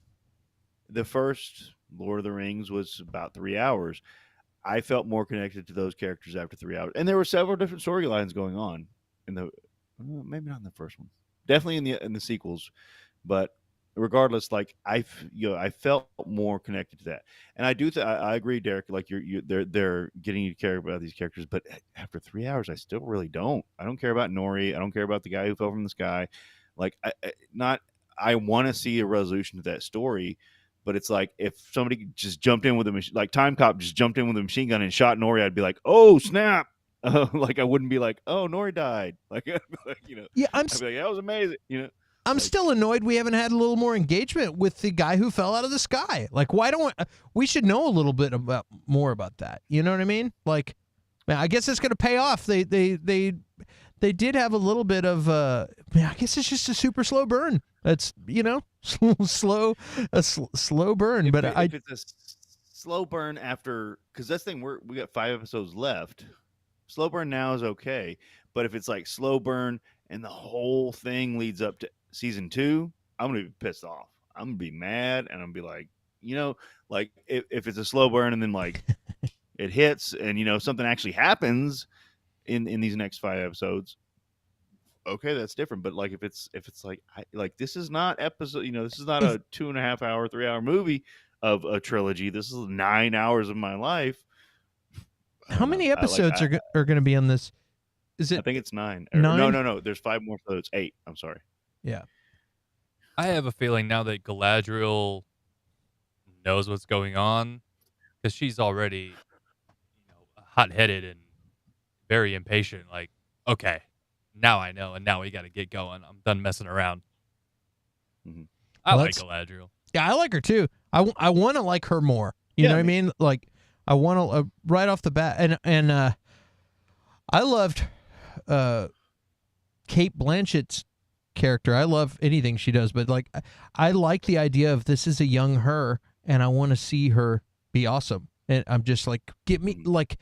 [SPEAKER 2] The first Lord of the Rings was about 3 hours. I felt more connected to those characters after 3 hours, and there were several different storylines going on in the, maybe not in the first one, definitely in the sequels, but regardless, like I felt more connected to that, and I do. I agree, Derek. Like they're getting you to care about these characters, but after 3 hours, I still really don't. I don't care about Nori. I don't care about the guy who fell from the sky. Like I want to see a resolution to that story. But it's like if somebody just jumped in with like Time Cop just jumped in with a machine gun and shot Nori, I'd be like, oh snap! Like I wouldn't be like, oh Nori died. Like, I'd be like,
[SPEAKER 1] yeah,
[SPEAKER 2] I'd be like, that was amazing.
[SPEAKER 1] I'm still annoyed we haven't had a little more engagement with the guy who fell out of the sky. Like, why don't we should know a little bit more about that? You know what I mean? Like, man, I guess it's going to pay off. They did have a little bit of I guess it's just a super slow burn. That's slow burn.
[SPEAKER 2] If it's a slow burn after, because that's the thing, we got 5 episodes left. Slow burn now is okay, but if it's like slow burn and the whole thing leads up to season 2, I'm gonna be pissed off. I'm gonna be mad, and I'm gonna be like, like if it's a slow burn and then like it hits and something actually happens in these next 5 episodes, okay, that's different. But like if it's like this is not episode, this is not a 2.5 hour, 3 hour movie of a trilogy. This is 9 hours of my life.
[SPEAKER 1] How many episodes are going to be on this? Is it?
[SPEAKER 2] I think it's 9.
[SPEAKER 1] 9?
[SPEAKER 2] No. There's 5 more, so it's 8. I'm sorry.
[SPEAKER 1] Yeah.
[SPEAKER 3] I have a feeling now that Galadriel knows what's going on, because she's already, hot-headed and very impatient. Like, okay, now I know, and now we got to get going. I'm done messing around.
[SPEAKER 2] Mm-hmm.
[SPEAKER 3] I like Galadriel.
[SPEAKER 1] Yeah, I like her too. I want to like her more. You know what I mean? Like, I want to right off the bat, and I loved Kate Blanchett's character. I love anything she does, but like I like the idea of this is a young her, and I want to see her be awesome. And I'm just like, get me like.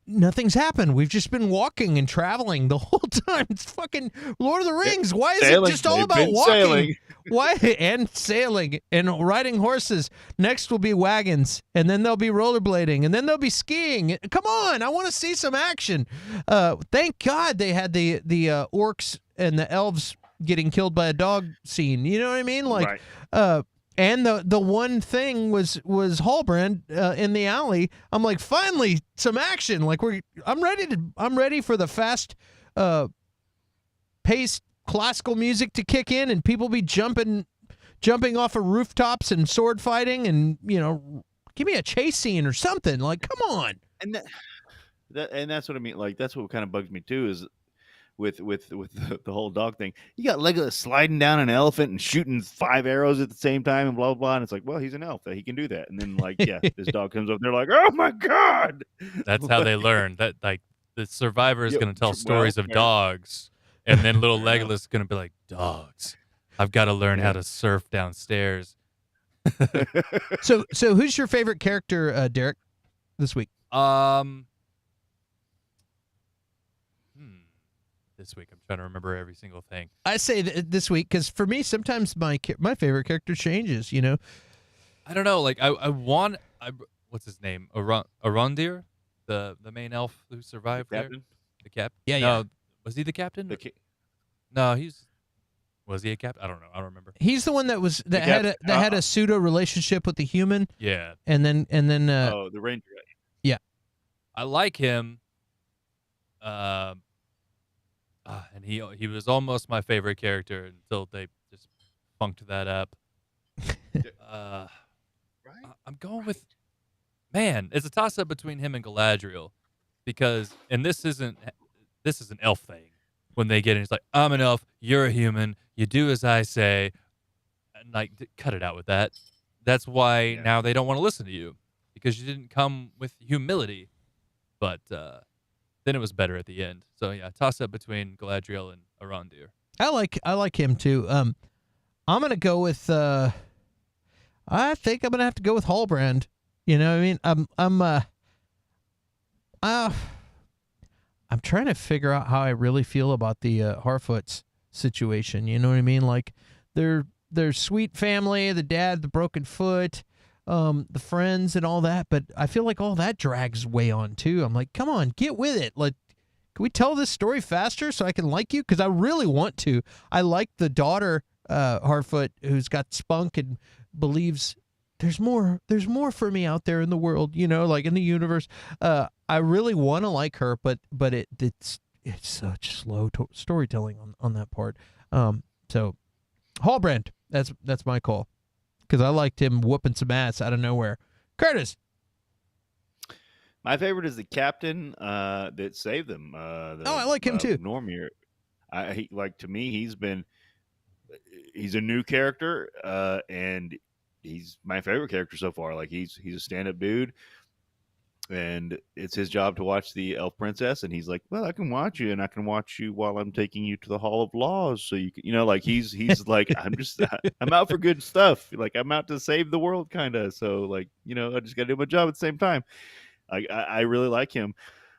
[SPEAKER 1] Nothing's happened. We've just been walking and traveling the whole time. It's fucking Lord of the Rings. Why is
[SPEAKER 2] Sailing.
[SPEAKER 1] it just all
[SPEAKER 2] They've
[SPEAKER 1] about
[SPEAKER 2] been
[SPEAKER 1] walking?
[SPEAKER 2] sailing.
[SPEAKER 1] Why and sailing and riding horses? Next will be wagons, and then there'll be rollerblading, and then there'll be skiing. Come on, I want to see some action. Thank God they had the orcs and the elves getting killed by a dog scene. You know what I mean? Like,
[SPEAKER 2] Right.
[SPEAKER 1] and the one thing was Hallbrand in the alley. I'm like, finally some action. Like I'm ready for the fast paced classical music to kick in and people be jumping off of rooftops and sword fighting and give me a chase scene or something. Like, come on.
[SPEAKER 2] And that's what I mean. Like, that's what kind of bugs me too is with the whole dog thing. You got Legolas sliding down an elephant and shooting 5 arrows at the same time and blah blah blah. And it's like, well, he's an elf, he can do that. And then like, yeah, this dog comes up, and they're like, oh my god.
[SPEAKER 3] That's how they learn. That like the survivor is
[SPEAKER 2] Yeah,
[SPEAKER 3] going to tell
[SPEAKER 2] well,
[SPEAKER 3] stories of
[SPEAKER 2] yeah.
[SPEAKER 3] dogs, and then little Legolas is going to be like, dogs. I've got to learn how
[SPEAKER 2] Yeah.
[SPEAKER 3] to surf downstairs.
[SPEAKER 1] So who's your favorite character, Derek, this week?
[SPEAKER 3] This week I'm trying to remember every single thing.
[SPEAKER 1] I say this week because for me, sometimes my favorite character changes.
[SPEAKER 3] I don't know. Like what's his name? Arondir, the main elf who survived there.
[SPEAKER 2] Captain?
[SPEAKER 3] The captain.
[SPEAKER 1] Yeah,
[SPEAKER 3] no,
[SPEAKER 1] yeah.
[SPEAKER 3] Was he the captain?
[SPEAKER 2] The ki-
[SPEAKER 3] No, was he a captain? I don't know. I don't remember.
[SPEAKER 1] He's the one that had a pseudo relationship with the human,
[SPEAKER 3] Yeah,
[SPEAKER 1] and then
[SPEAKER 2] oh, the ranger guy.
[SPEAKER 3] I like him. And he was almost my favorite character until they just funked that up.
[SPEAKER 2] Right?
[SPEAKER 3] I'm going with, man, it's a toss up between him and Galadriel, because this is an elf thing. When they get in, it's like, I'm an elf, you're a human, you do as I say, and like cut it out with that. That's why now they don't want to listen to you, because you didn't come with humility. But then it was better at the end. So yeah, toss up between Galadriel and Arondir.
[SPEAKER 1] I like him too. I'm gonna go with. I think I'm gonna have to go with Hallbrand. You know what I mean? I'm trying to figure out how I really feel about the Harfoots situation. You know what I mean? Like they're sweet family, the dad, the broken foot, the friends and all that, but I feel like all that drags way on too. I'm like, come on, get with it. Like, can we tell this story faster so I can like you? Because I really want to. I like the daughter, Harfoot, who's got spunk and believes there's more for me out there in the world, like in the universe. I really want to like her, but it's such slow storytelling on that part. So Hallbrand, that's my call, because I liked him whooping some ass out of nowhere. Curtis.
[SPEAKER 2] My favorite is the captain that saved them.
[SPEAKER 1] I like him too.
[SPEAKER 2] Normir. To me, he's a new character, and he's my favorite character so far. Like he's a stand-up dude, and it's his job to watch the elf princess, and he's like, well, I can watch you, and I can watch you while I'm taking you to the Hall of Laws, so you can, like he's like, I'm out for good stuff. Like I'm out to save the world, kind of. So like, I just got to do my job at the same time. I really like him,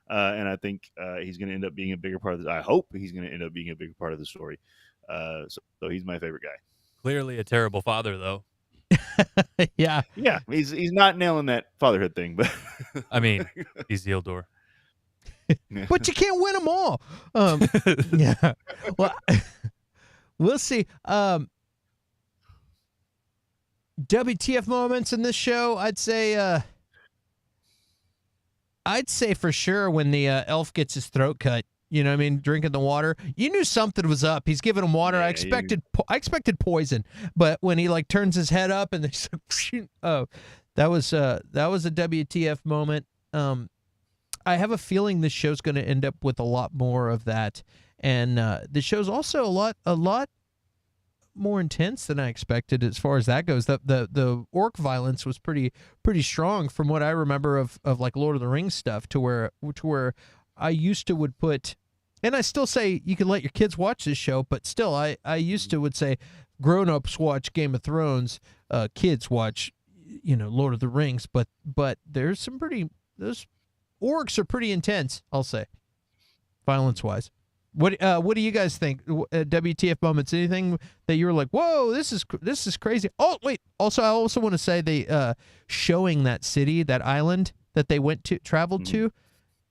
[SPEAKER 2] and I think he's going to end up being a bigger part of this. I hope he's going to end up being a bigger part of the story. So he's my favorite guy.
[SPEAKER 3] Clearly a terrible father, though.
[SPEAKER 1] Yeah.
[SPEAKER 2] He's not nailing that fatherhood thing, but
[SPEAKER 3] I mean, he's Ildor.
[SPEAKER 1] But you can't win them all. Yeah. Well, we'll see. WTF moments in this show, I'd say for sure when the elf gets his throat cut. You know what I mean? Drinking the water. You knew something was up. He's giving him water.
[SPEAKER 2] Yeah,
[SPEAKER 1] I expected poison, but when he like turns his head up and there's that was a WTF moment. I have a feeling this show's going to end up with a lot more of that, and the show's also a lot more intense than I expected as far as that goes. The orc violence was pretty strong from what I remember of like Lord of the Rings stuff, to where I used to would put And I still say you can let your kids watch this show, but still, I used to would say grown-ups watch Game of Thrones, kids watch, Lord of the Rings, but there's some those orcs are pretty intense, I'll say, violence-wise. What do you guys think? WTF moments? Anything that you were like, whoa, this is crazy? Oh, wait. Also, I also want to say they showing that city, that island that they traveled to.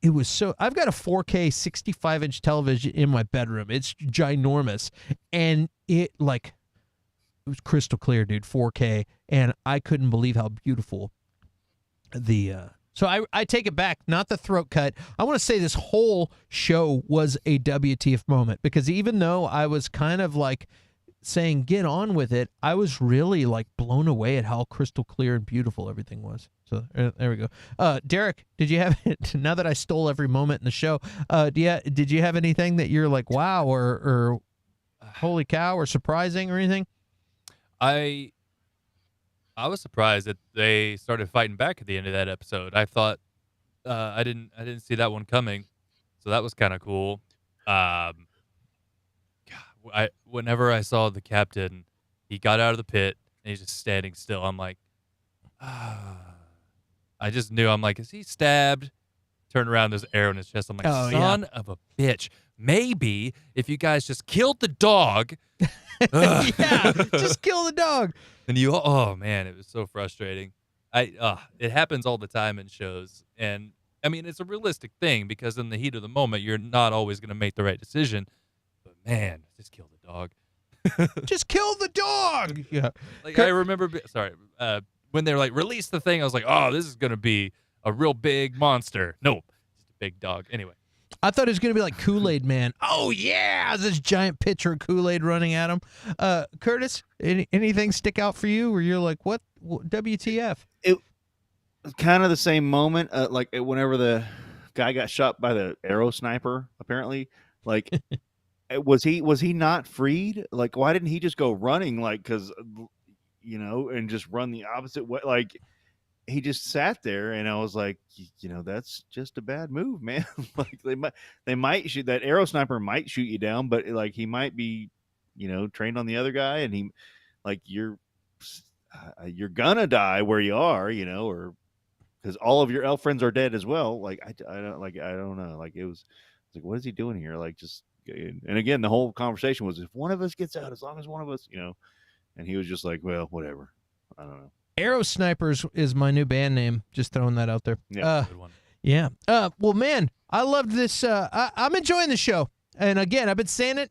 [SPEAKER 1] It was so. I've got a 4K 65-inch television in my bedroom. It's ginormous, and it was crystal clear, dude. 4K, and I couldn't believe how beautiful So I take it back, not the throat cut. I want to say this whole show was a WTF moment, because even though I was kind of saying get on with it, I was really blown away at how crystal clear and beautiful everything was. So there we go. Derek, did you have it? Now that I stole every moment in the show, did you have anything that you're like, wow, or holy cow, or surprising or anything?
[SPEAKER 3] I was surprised that they started fighting back at the end of that episode. I thought I didn't see that one coming, so that was kind of cool. Whenever I saw the captain, he got out of the pit and he's just standing still. I'm like, I just knew. I'm like, is he stabbed? Turned around, there's an arrow in his chest. I'm like, son of a bitch. Maybe if you guys just killed the dog.
[SPEAKER 1] Yeah, just kill the dog.
[SPEAKER 3] And oh man, it was so frustrating. It happens all the time in shows, and I mean it's a realistic thing because in the heat of the moment, you're not always going to make the right decision. But man, just kill the dog.
[SPEAKER 1] Just kill the dog. Yeah.
[SPEAKER 3] I remember. When they're like release the thing, I was like, oh, this is going to be a real big monster. Nope, just a big dog. Anyway.
[SPEAKER 1] I thought it was going to be like Kool-Aid Man. Oh, yeah, this giant pitcher of Kool-Aid running at him. Curtis, anything stick out for you where you're like, what WTF?
[SPEAKER 2] It was kind of the same moment, whenever the guy got shot by the arrow sniper, apparently. Was he not freed? Why didn't he just go running, and just run the opposite way? He just sat there, and I was like, that's just a bad move, man. They might shoot that arrow sniper might shoot you down, but he might be, trained on the other guy, and he, you're gonna die where you are, or because all of your elf friends are dead as well. I don't know. It was what is he doing here? And again, the whole conversation was if one of us gets out, as long as one of us, and he was just like, well, whatever. I don't know.
[SPEAKER 1] Arrow Snipers is my new band name. Just throwing that out there.
[SPEAKER 2] Yeah,
[SPEAKER 3] good one.
[SPEAKER 1] Yeah. Well, man, I loved this. I'm enjoying the show. And again, I've been saying it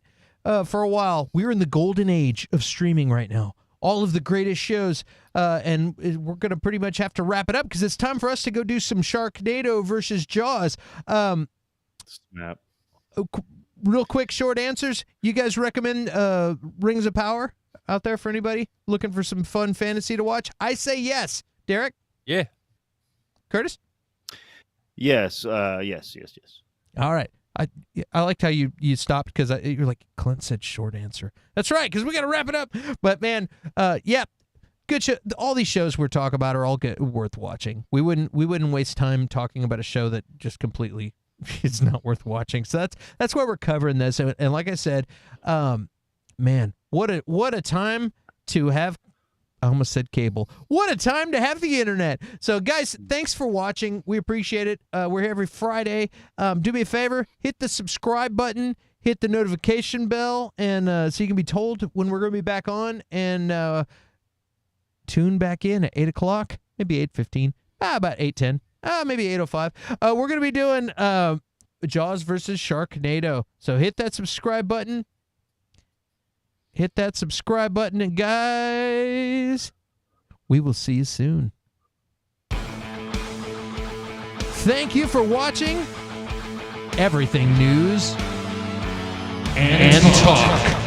[SPEAKER 1] for a while. We're in the golden age of streaming right now. All of the greatest shows. And we're going to pretty much have to wrap it up because it's time for us to go do some Sharknado versus Jaws.
[SPEAKER 2] Snap.
[SPEAKER 1] Real quick, short answers. You guys recommend Rings of Power out there for anybody looking for some fun fantasy to watch? I say yes. Derek?
[SPEAKER 3] Yeah.
[SPEAKER 1] Curtis?
[SPEAKER 2] Yes. Yes.
[SPEAKER 1] All right. I liked how you stopped because you're like, Clint said short answer. That's right, because we got to wrap it up. But, man, yeah, good show. All these shows we're talking about are all worth watching. We wouldn't waste time talking about a show that just completely is not worth watching. So that's why we're covering this. And like I said, man, what a time to have. I almost said cable. What a time to have the internet. So, guys, thanks for watching. We appreciate it. We're here every Friday. Do me a favor, hit the subscribe button, hit the notification bell, and so you can be told when we're going to be back on. And tune back in at 8 o'clock, maybe 8:15, about 8:10, maybe 8:05. We're going to be doing Jaws versus Sharknado. So hit that subscribe button. Hit that subscribe button, and guys, we will see you soon. Thank you for watching Everything News and Talk.